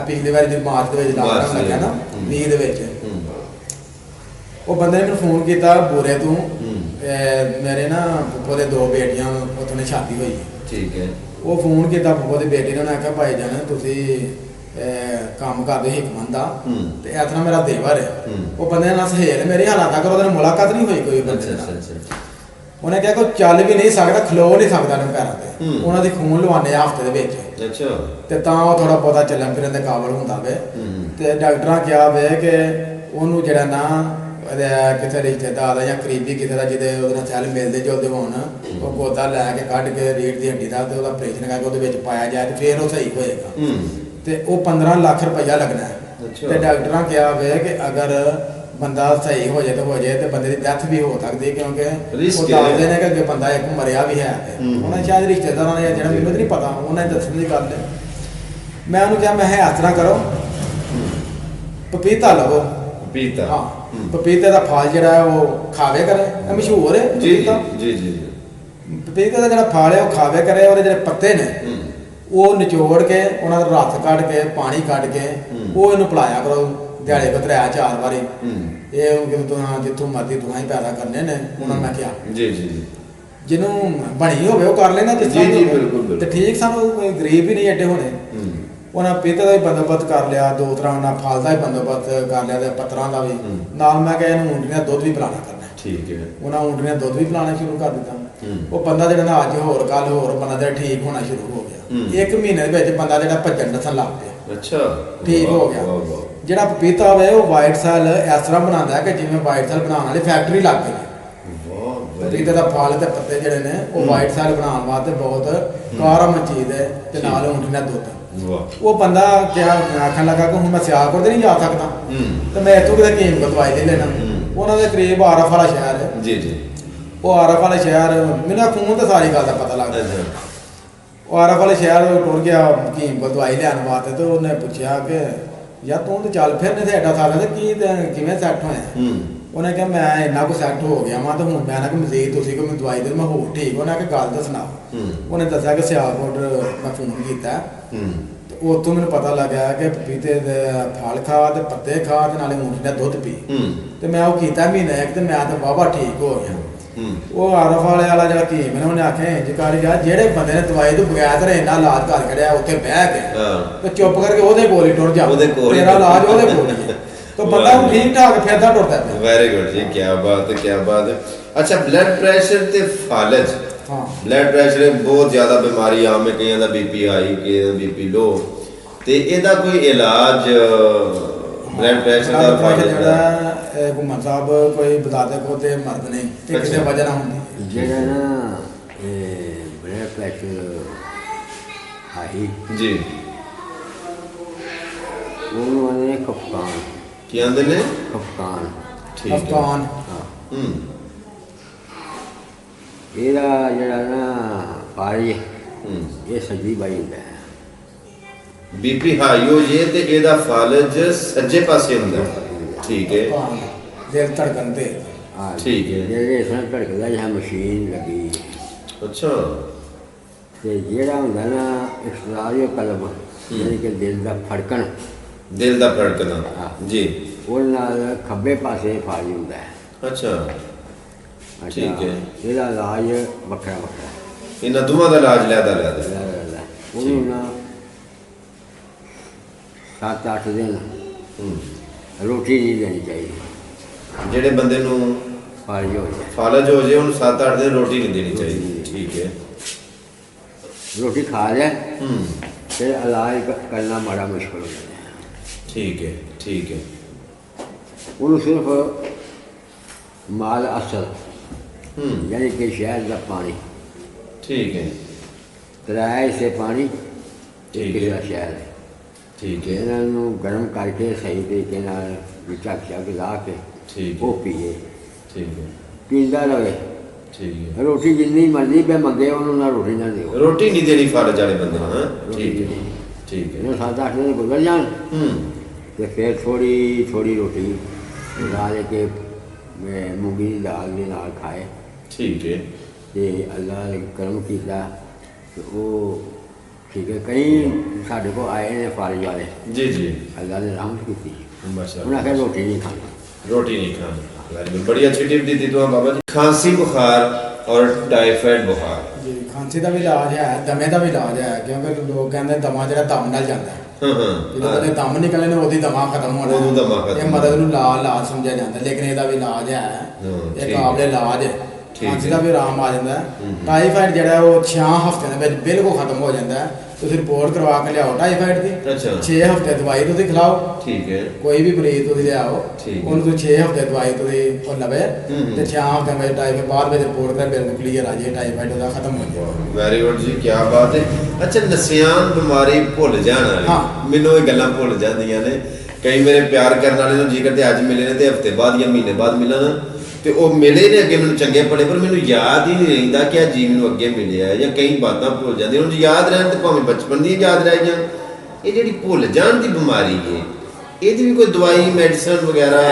ਪਿਛਲੀ ਵਾਰੀ ਮਾਰਚ ਦੇ ਵਿੱਚ ਲਾਕਡਾਊਨ ਲੱਗਿਆ ਨਾ 20 ਦੇ ਵਿੱਚ। ਉਹ ਬੰਦੇ ਨੇ ਮੈਨੂੰ ਫੋਨ ਕੀਤਾ ਬੋਰੇ ਤੋਂ, ਮੇਰੇ ਨਾ ਫੁੱਫੋ ਦੇ 2 ਬੇਟੀਆਂ ਉੱਥੋਂ ਨੇ ਸ਼ਾਦੀ ਹੋਈ। ਠੀਕ ਹੈ। ਉਹ ਫੋਨ ਕੀਤਾ ਫੁੱਫੋ ਦੀ ਬੇਟੀ ਨੇ, ਉਹਨੇ ਆਖਿਆ ਭਾਈ ਜਾਨ ਤੁਸੀਂ ਕੰਮ ਕਰਦੇ ਹਿਕਮਤ ਦਾ ਤੇ ਇਸ ਤਰ੍ਹਾਂ ਮੇਰਾ ਦੇਵਰ ਹੈ। ਉਹ ਬੰਦੇ ਨਾਲ ਸਹੇਲ ਮੇਰੀ ਹਾਲਾਤਾਂ ਕਰ ਉਹਦੇ ਨਾਲ ਮੁਲਾਕਾਤ ਨਹੀਂ ਹੋਈ ਕੋਈ ਬੰਦੇ ਨਾਲ। ਉਹਨੇ ਕਿਹਾ ਕੋਈ ਚੱਲ ਵੀ ਨਹੀਂ ਸਕਦਾ, ਖਲੋ ਨਹੀਂ ਸਕਦਾ ਉਹਨੂੰ ਪੈਰਾਂ ਤੇ। ਉਹਨਾਂ ਦੀ ਖੂਨ ਲਵਾਉਂਦੇ ਆ ਹਫ਼ਤੇ ਦੇ ਵਿੱਚ। ਅੱਛਾ। ਤੇ ਤਾਂ ਉਹ ਥੋੜਾ ਬਹੁਤਾ ਚੱਲਣ ਫਿਰਨ ਦੇ ਕਾਬਲ ਹੁੰਦਾ ਵੇ। ਤੇ ਡਾਕਟਰਾਂ ਕਿਹਾ ਵੇ ਕਿ ਉਹਨੂੰ ਜਿਹੜਾ ਨਾ ਕਿਸੇ ਰਿਸ਼ਤੇਦਾਰ ਜਾਂ ਕਰੀਬੀ ਕਿਸੇ ਦਾ ਜਿਹਦੇ ਉਹਦੇ ਨਾਲ ਸੈੱਲ ਮਿਲਦੇ ਜੁਲਦੇ ਹੋਣ, ਉਹ ਪੌਦਾ ਲੈ ਕੇ ਕੱਢ ਕੇ ਰੀੜ ਦੀ ਹੱਡੀ ਦਾ ਤੇ ਉਹਦਾ ਆਪਰੇਸ਼ਨ ਕਰਕੇ ਉਹਦੇ ਵਿੱਚ ਪਾਇਆ ਜਾਏ ਤੇ ਫਿਰ ਉਹ ਸਹੀ ਹੋਏਗਾ। ਤੇ ਉਹ 15 ਲੱਖ ਰੁਪਈਆ ਲੱਗਣਾ ਹੈ। ਤੇ ਡਾਕਟਰਾਂ ਕਿਹਾ ਵੇ ਕਿ ਅਗਰ ਬੰਦਾ ਸਹੀ ਹੋ ਜਾਏ ਤੇ ਬੰਦੇ ਦੀ ਡੈਥ ਵੀ ਹੋ ਸਕਦੀ, ਕਿਉਂਕਿ Risk ਉਹ ਹੈ। ਦੱਸਦੇ ਨੇ ਕਿ ਅੱਗੇ ਬੰਦਾ ਇੱਕ ਮਰਿਆ ਵੀ ਹੈ ਤੇ ਉਹਨਾਂ ਸ਼ਾਇਦ ਰਿਸ਼ਤੇਦਾਰਾਂ ਨੇ, ਜਿਹੜਾ ਮੈਨੂੰ ਤਾਂ ਨਹੀਂ ਪਤਾ, ਉਹਨਾਂ ਨੇ ਦੱਸਣ ਦੀ ਗੱਲ ਹੈ। ਮੈਂ ਉਹਨੂੰ ਕਿਹਾ, ਮੈਂ ਇਸ ਤਰ੍ਹਾਂ ਕਰੋ, ਪਪੀਤਾ ਲਵੋ। ਪਪੀਤਾ, ਹਾਂ, ਪਪੀਤੇ ਦਾ ਫਲ ਜਿਹੜਾ ਹੈ ਉਹ ਖਾਵੇ ਕਰੇ, ਇਹ ਮਸ਼ਹੂਰ ਹੈ ਜੀ ਜੀ ਪਪੀਤਾ। ਜੀ ਜੀ ਪਪੀਤੇ ਦਾ ਜਿਹੜਾ ਫਲ ਹੈ ਉਹ ਖਾਵੇ ਕਰੇ, ਉਹਦੇ ਜਿਹੜੇ ਪੱਤੇ ਨੇ ਉਹ ਨਿਚੋੜ ਕੇ ਉਹਨਾਂ ਦਾ ਰਸ ਕੱਢ ਕੇ ਪਾਣੀ ਕੱਢ ਕੇ ਉਹ ਇਹਨੂੰ ਪਿਲਾਇਆ ਕਰੋ ਦਿਹਾੜੇ ਕੋ 3-4 ਵਾਰੀ। ਇਹ ਉਹ ਜਿੱਥੋਂ ਮਰਜ਼ੀ ਦਵਾਈ ਪੈਦਾ ਕਰਨੇ ਨੇ ਉਹਨਾਂ ਮੈਂ ਕਿਹਾ ਜੀ ਜੀ ਜੀ ਜਿਹਨੂੰ ਬਣੀ ਹੋਵੇ ਉਹ ਕਰ ਲੈਣਾ ਜਿਸ ਜੀ, ਜੀ, ਤਰ੍ਹਾਂ ਬਿਲਕੁਲ। ਤੇ ਠੀਕ, ਸਾਨੂੰ ਕੋਈ ਗਰੀਬ ਵੀ ਨਹੀਂ ਐਡੇ ਹੋਣੇ। ਉਹਨਾਂ ਪਪੀਤੇ ਦਾ ਵੀ ਬੰਦੋਬਸਤ ਕਰ ਲਿਆ, 2 ਤਰ੍ਹਾਂ ਉਹਨਾਂ ਫਲ ਦਾ ਵੀ ਬੰਦੋਬਸਤ ਕਰ ਲਿਆ ਤੇ ਪੱਤਰਾਂ ਦਾ ਵੀ। ਨਾਲ ਮੈਂ ਕਿਹਾ ਇਹਨੂੰ ਊਂਟੀਆਂ ਦੁੱਧ ਵੀ ਪਿਲਾਣਾ ਕਰਨਾ। ਠੀਕ ਹੈ। ਉਹਨਾਂ ਊਂਟੀਆਂ ਦੁੱਧ ਵੀ ਪਿਲਾਣਾ ਸ਼ੁਰੂ ਕਰ ਦਿੱਤਾ। ਉਹ ਬੰਦਾ ਜਿਹੜਾ ਨਾ ਅੱਜ ਹੋਰ ਕੱਲ ਹੋਰ ਬੰਦਾ ਜਿਹੜਾ ਠੀਕ ਹੋਣਾ ਸ਼ੁਰੂ ਹੋ ਗਿਆ। 1 ਮਹੀਨੇ ਦੇ ਵਿੱਚ ਬੰਦਾ ਜਿਹੜਾ ਭੱਜਣ ਨੱਠਣ ਲੱਗ ਪਿਆ, ਅੱਛਾ, ਠੀਕ ਹੋ ਗਿਆ। ਵਾਹ, ਵਾਹ। ਜਿਹੜਾ ਪਪੀਤਾ ਹੋਵੇ ਉਹ ਵਾਈਟ ਸੈੱਲ ਇਸ ਤਰ੍ਹਾਂ ਬਣਾਉਂਦਾ ਹੈ ਕਿ ਜਿਵੇਂ ਵਾਈਟ ਸੈੱਲ ਬਣਾਉਣ ਵਾਲੀ ਫੈਕਟਰੀ ਲੱਗ ਗਈ ਹੈ। ਵਾਹ, ਪਪੀਤੇ ਦਾ ਫਲ ਤੇ ਪੱਤੇ ਜਿਹੜੇ ਨੇ ਉਹ ਵਾਈਟ ਸੈੱਲ ਬਣਾਉਣ ਵਾਸਤੇ ਬਹੁਤ ਕਾਰਮ ਚੀਜ਼ ਹੈ ਤੇ ਨਾਲ ਊਂਟੀਆਂ ਦੁੱਧ। ਵਾਹ। ਉਹ ਬੰਦਾ ਕਿਹਾ, ਆਖਣ ਲੱਗਾ ਕਿ ਹੁਣ ਮੈਂ ਸਿਆਲਕੋਟ ਤੇ ਨਹੀਂ ਜਾ ਸਕਦਾ ਤੇ ਮੈਂ ਇੱਥੋਂ ਕਿਤੇ ਕੀਮ ਕੋ ਦਵਾਈ ਲੈ ਲੈਣਾ। ਉਹਨਾਂ ਦੇ ਕਰੀਬ ਆਰਫ ਵਾਲਾ ਸ਼ਹਿਰ ਹੈ। ਜੀ ਜੀ। ਉਹ ਆਰਫ ਵਾਲੇ ਸ਼ਹਿਰ, ਮੈਨੂੰ ਫੋਨ ਤੇ ਸਾਰੀ ਗੱਲ ਦਾ ਪਤਾ ਲੱਗਦਾ। ਉਹ ਆਰਫ ਵਾਲੇ ਸ਼ਹਿਰ ਟੁਰ ਗਿਆ ਕੀਮ ਕੋ ਦਵਾਈ ਲੈਣ ਵਾਸਤੇ ਤੇ ਉਹਨੇ ਪੁੱਛਿਆ ਕਿ ਯਾਰ ਤੂੰ ਤੇ ਚੱਲ ਫਿਰ ਨਹੀਂ ਤੇ ਐਡਾ ਸਾਰਾ ਤੇ ਕਿਵੇਂ ਸੈੱਟ ਹੋਇਆ? ਉਹਨੇ ਕਿਹਾ ਮੈਂ ਇੰਨਾ ਕੁ ਸੈੱਟ ਹੋ ਗਿਆ ਵਾਂ ਤੇ ਹੁਣ ਮੈਂ ਨਾ ਕਿ ਮਜ਼ੀਦ ਤੁਸੀਂ ਕੋਈ ਮੈਨੂੰ ਦਵਾਈ ਦੇ, ਮੈਂ ਹੋਰ ਠੀਕ ਹੋਣਾ ਕਿ ਗੱਲ ਤਾਂ ਸੁਣਾ। ਉਹਨੇ ਦੱਸਿਆ ਕਿ ਸਿਆਲਕੋਟ ਮੈਂ ਫੋਨ ਕੀਤਾ ਤੇ ਉੱਥੋਂ ਮੈਨੂੰ ਪਤਾ ਲੱਗਿਆ ਕਿ ਪਪੀਤੇ ਦੇ ਫਲ ਖਾ ਤੇ ਪੱਤੇ ਖਾ ਤੇ ਨਾਲੇ ਊਂਠ ਦਾ ਦੁੱਧ ਪੀ। ਤੇ ਮੈਂ ਉਹ ਕੀਤਾ ਮਹੀਨਾ ਇੱਕ ਤੇ ਮੈਂ ਤਾਂ ਵਾਹਵਾ ਠੀਕ ਹੋ ਗਿਆ। ਉਹ ਆਰਫ ਵਾਲਾ ਜਿਹੜਾ ਕੀ ਮੈਨੂੰ ਉਹਨੇ ਆਖਿਆ ਇੰਜ ਕਰ ਯਾਰ, ਜਿਹੜੇ ਬੰਦੇ ਨੇ ਦਵਾਈ ਤੋਂ ਬਗੈਰ ਤੇ ਇੰਨਾ ਇਲਾਜ ਕਰ ਖੜਿਆ ਉੱਥੇ ਬਹਿ ਕੇ ਤੇ ਚੁੱਪ ਕਰਕੇ ਉਹਦੇ ਕੋਲ ਹੀ ਟੁਰ ਜਾ, ਤੇਰਾ ਇਲਾਜ ਉਹਦੇ ਕੋਲ ਹੀ ਹੈ। ਤਾਂ ਬੰਦਾ ਹੁਣ ਠੀਕ ਠਾਕ ਫਿਰਦਾ ਟੁਰਦਾ ਪਿਆ। ਵੈਰੀ ਗੁੱਡ ਜੀ, ਕੀ ਬਾਤ ਹੈ, ਕੀ ਬਾਤ ਹੈ। ਅੱਛਾ, ਬਲੱਡ ਪ੍ਰੈਸ਼ਰ ਤੇ ਫਾਲਜ। ਹਾਂ, ਬਲੱਡ ਪ੍ਰੈਸ਼ਰ ਬਹੁਤ ਜ਼ਿਆਦਾ ਬਿਮਾਰੀ ਆਮ ਹੈ, ਕਈਆਂ ਦਾ ਬੀਪੀ ਹਾਈ, ਕਈਆਂ ਦਾ ਬੀਪੀ ਲੋ, ਤੇ ਇਹਦਾ ਕੋਈ ਇਲਾਜ ਬਲੱਡ ਪ੍ਰੈਸ਼ਰ ਦਾ ਫਾਲਜ ਜਿਹੜਾ ਘੁੰਮਣ ਸਾਹਿਬ ਕੋਈ ਬਤਾਦੇ ਕੋ ਤੇ ਮਰਦ ਨੇ ਤੇ ਕਿਸੇ ਵਜ੍ਹਾ ਨਾਲ ਹੁੰਦੀ ਜਿਹੜਾ ਨਾ ਬਲੱਡ ਪ੍ਰੈਸ਼ਰ ਹਾਈ ਜੀ, ਉਹਨੂੰ ਆਉਂਦੇ ਨੇ ਕਪਤਾਨ। ਕੀ ਆਂਦੇ ਨੇ? ਕਪਤਾਨ। ਠੀਕ ਹੈ। ਅਫਗਾਨ। ਹਾਂ। ਇਹਦਾ ਜਿਹੜਾ ਨਾ ਪਾਰੀ ਇਹ ਸੱਜੀ ਬਾਈ ਹੁੰਦਾ ਹੈ। ਬੀਪੀ ਹਾਈ ਹੋ ਜੇ ਤੇ ਇਹਦਾ ਫਾਲਜ ਸੱਜੇ ਪਾਸੇ ਹੁੰਦਾ। ਠੀਕ ਹੈ। ਦਿਲ ਧੜਕਣ ਤੇ ਹਾਂ, ਠੀਕ ਹੈ। ਜਿਹੜੇ ਇਸ ਨਾਲ ਧੜਕਦਾ ਜਿਹਾ ਮਸ਼ੀਨ ਲੱਗੀ। ਅੱਛਾ। ਤੇ ਜਿਹੜਾ ਹੁੰਦਾ ਨਾ ਇਸਰਾਰੀਓ ਕਲਮ, ਯਾਨੀ ਕਿ ਦਿਲ ਦਾ ਫੜਕਣ, ਦਿਲ ਦਾ ਧੜਕਣਾ। ਹਾਂ। ਜੀ। ਉਹਦੇ ਨਾਲ ਖੱਬੇ ਪਾਸੇ ਫਾਰੀ ਹੁੰਦਾ ਹੈ। ਅੱਛਾ, ਠੀਕ ਹੈ। ਇਹਦਾ ਇਲਾਜ ਵੱਖਰਾ ਵੱਖਰਾ। ਇਹਨਾਂ ਦੋਵਾਂ ਦਾ ਇਲਾਜ ਲੈਦਾ ਉਹਨੂੰ ਨਾ 7-8 ਦਿਨ ਰੋਟੀ ਨਹੀਂ ਦੇਣੀ ਚਾਹੀਦੀ। ਜਿਹੜੇ ਬੰਦੇ ਨੂੰ ਫਾਰੀ ਹੋ ਜਾਏ, ਫਾਲਜ ਹੋ ਜੇ ਉਹਨੂੰ 7-8 ਦਿਨ ਰੋਟੀ ਨਹੀਂ ਦੇਣੀ ਚਾਹੀਦੀ। ਠੀਕ ਹੈ। ਰੋਟੀ ਖਾ ਲਿਆ ਫਿਰ ਇਲਾਜ ਕਰਨਾ ਬੜਾ ਮੁਸ਼ਕਲ ਹੋ ਜਾਂਦਾ ਹੈ। ਠੀਕ ਹੈ। ਠੀਕ ਹੈ। ਉਹਨੂੰ ਸਿਰਫ ਮਾਲ ਅਸਲ यानी कि शहर का पानी, ठीक है, किराए से पानी ठीक एक है। शहर है। ठीक है, इन्हों गर्म करके सही तरीके झक झक ला के ठीक वो है, पीए, ठीक है, पींदा रहे। ठीक है। रोटी जिन्नी मर्जी पे मंगे उन्होंने रोटी ना दो, रोटी नहीं देनी फालज वाले बंदे हाँ। ठीक है, ठीक है। 7-8 दिन गुजर जान तो फिर थोड़ी थोड़ी रोटी डाल के मूंगी की दाल के नाल खाए। ठीक है। तो अल्लाह ने करम किया तो वो ठीक है। कई साढ़े को आए ने फारिज वाले, जी जी, अल्लाह ने रहमत की, माशाअल्लाह। उन्हें आखिर रोटी नहीं खानी, रोटी नहीं खानी। वेरी गुड, बड़ी अच्छी टिप दी थी तो बाबा जी। खांसी बुखार और टाइफाइड बुखार जी, खांसी का भी इलाज है, दमे का भी इलाज है, क्योंकि लोग कहते दमा जो दम नाल जाता है, ਜਦੋਂ ਉਹਦੇ ਦਮ ਨਿਕਲਣੇ ਨੇ ਉਹਦੀ ਦਮਾ ਖਤਮ ਹੋਣਾ, ਉਦੋਂ ਦਮਾ ਖਤਮ ਇਹ ਮਦਦ ਨੂੰ ਲਾਜ ਸਮਝਿਆ ਜਾਂਦਾ, ਲੇਕਿਨ ਇਹਦਾ ਵੀ ਇਲਾਜ ਹੈ, ਇਹ ਕਾਬਲੇ ਇਲਾਜ ਹੈ। ਖਾਂਸੀ ਦਾ ਵੀ ਆਰਾਮ ਆ ਜਾਂਦਾ। ਟਾਈਫਾਈਡ ਜਿਹੜਾ ਉਹ 6 ਹਫ਼ਤਿਆਂ ਦੇ ਵਿੱਚ ਬਿਲਕੁਲ ਖਤਮ ਹੋ ਜਾਂਦਾ। ਤੁਸੀਂ ਰਿਪੋਰਟ ਕਰਵਾ ਕੇ ਲਿਆਓ ਟਾਈਫਾਈਡ ਦੀ, 6 ਹਫ਼ਤੇ ਦਵਾਈ ਤੁਸੀਂ ਖਿਲਾਓ। ਠੀਕ ਹੈ। ਕੋਈ ਵੀ ਮਰੀਜ਼ ਤੁਸੀਂ ਲਿਆਓ, ਉਹਨੂੰ ਤੁਸੀਂ 6 ਹਫ਼ਤੇ ਦਵਾਈ ਤੁਸੀਂ ਉਹ ਲਵੇ ਤੇ 6 ਹਫ਼ਤੇ ਵਿੱਚ ਟਾਈਫਾਈਡ ਬਾਅਦ ਵਿੱਚ ਰਿਪੋਰਟ ਕਰ ਬਿਲਕੁਲ ਕਲੀਅਰ ਆ ਜੇ, ਟਾਈਫਾਈਡ ਉਹਦਾ ਖਤਮ ਹੋ ਜਾਏ। ਵੈਰੀ ਗੁੱਡ ਜੀ, ਕੀ ਬਾਤ ਹੈ। ਅੱਛਾ, ਨਸਿਆਨ ਬਿਮਾਰੀ ਭੁੱਲ ਜਾਣ ਵਾਲੀ, ਮੈਨੂੰ ਇਹ ਗੱਲਾਂ ਭੁੱਲ ਜਾਂਦੀਆਂ ਨੇ। ਕਈ ਮੇਰੇ ਪਿਆਰ ਕਰਨ ਵਾਲੇ ਨੂੰ ਜੀ ਕਰਦੇ ਅੱਜ ਮਿਲੇ ਨੇ ਤੇ ਹਫ਼ਤੇ ਬਾਅਦ ਜਾਂ ਮਹੀਨੇ ਬਾਅਦ ਮਿਲਣ, ਤੇ ਉਹ ਮਿਲੇ ਨੇ ਅੱਗੇ ਮੈਨੂੰ ਚੰਗੇ ਭਲੇ, ਪਰ ਮੈਨੂੰ ਯਾਦ ਹੀ ਨਹੀਂ ਰਹਿੰਦਾ ਕਿ ਆ ਜੀ ਮੈਨੂੰ ਅੱਗੇ ਮਿਲਿਆ, ਜਾਂ ਕਈ ਬਾਤਾਂ ਭੁੱਲ ਜਾਂਦੀਆਂ। ਹੁਣ ਯਾਦ ਰਹਿਣ ਤੇ ਭਾਵੇਂ ਬਚਪਨ ਦੀ ਯਾਦ ਰਹਿ ਜਾਣ। ਇਹ ਜਿਹੜੀ ਭੁੱਲ ਜਾਣ ਦੀ ਬਿਮਾਰੀ ਹੈ, ਇਹਦੀ ਵੀ ਕੋਈ ਦਵਾਈ ਮੈਡੀਸਨ ਵਗੈਰਾ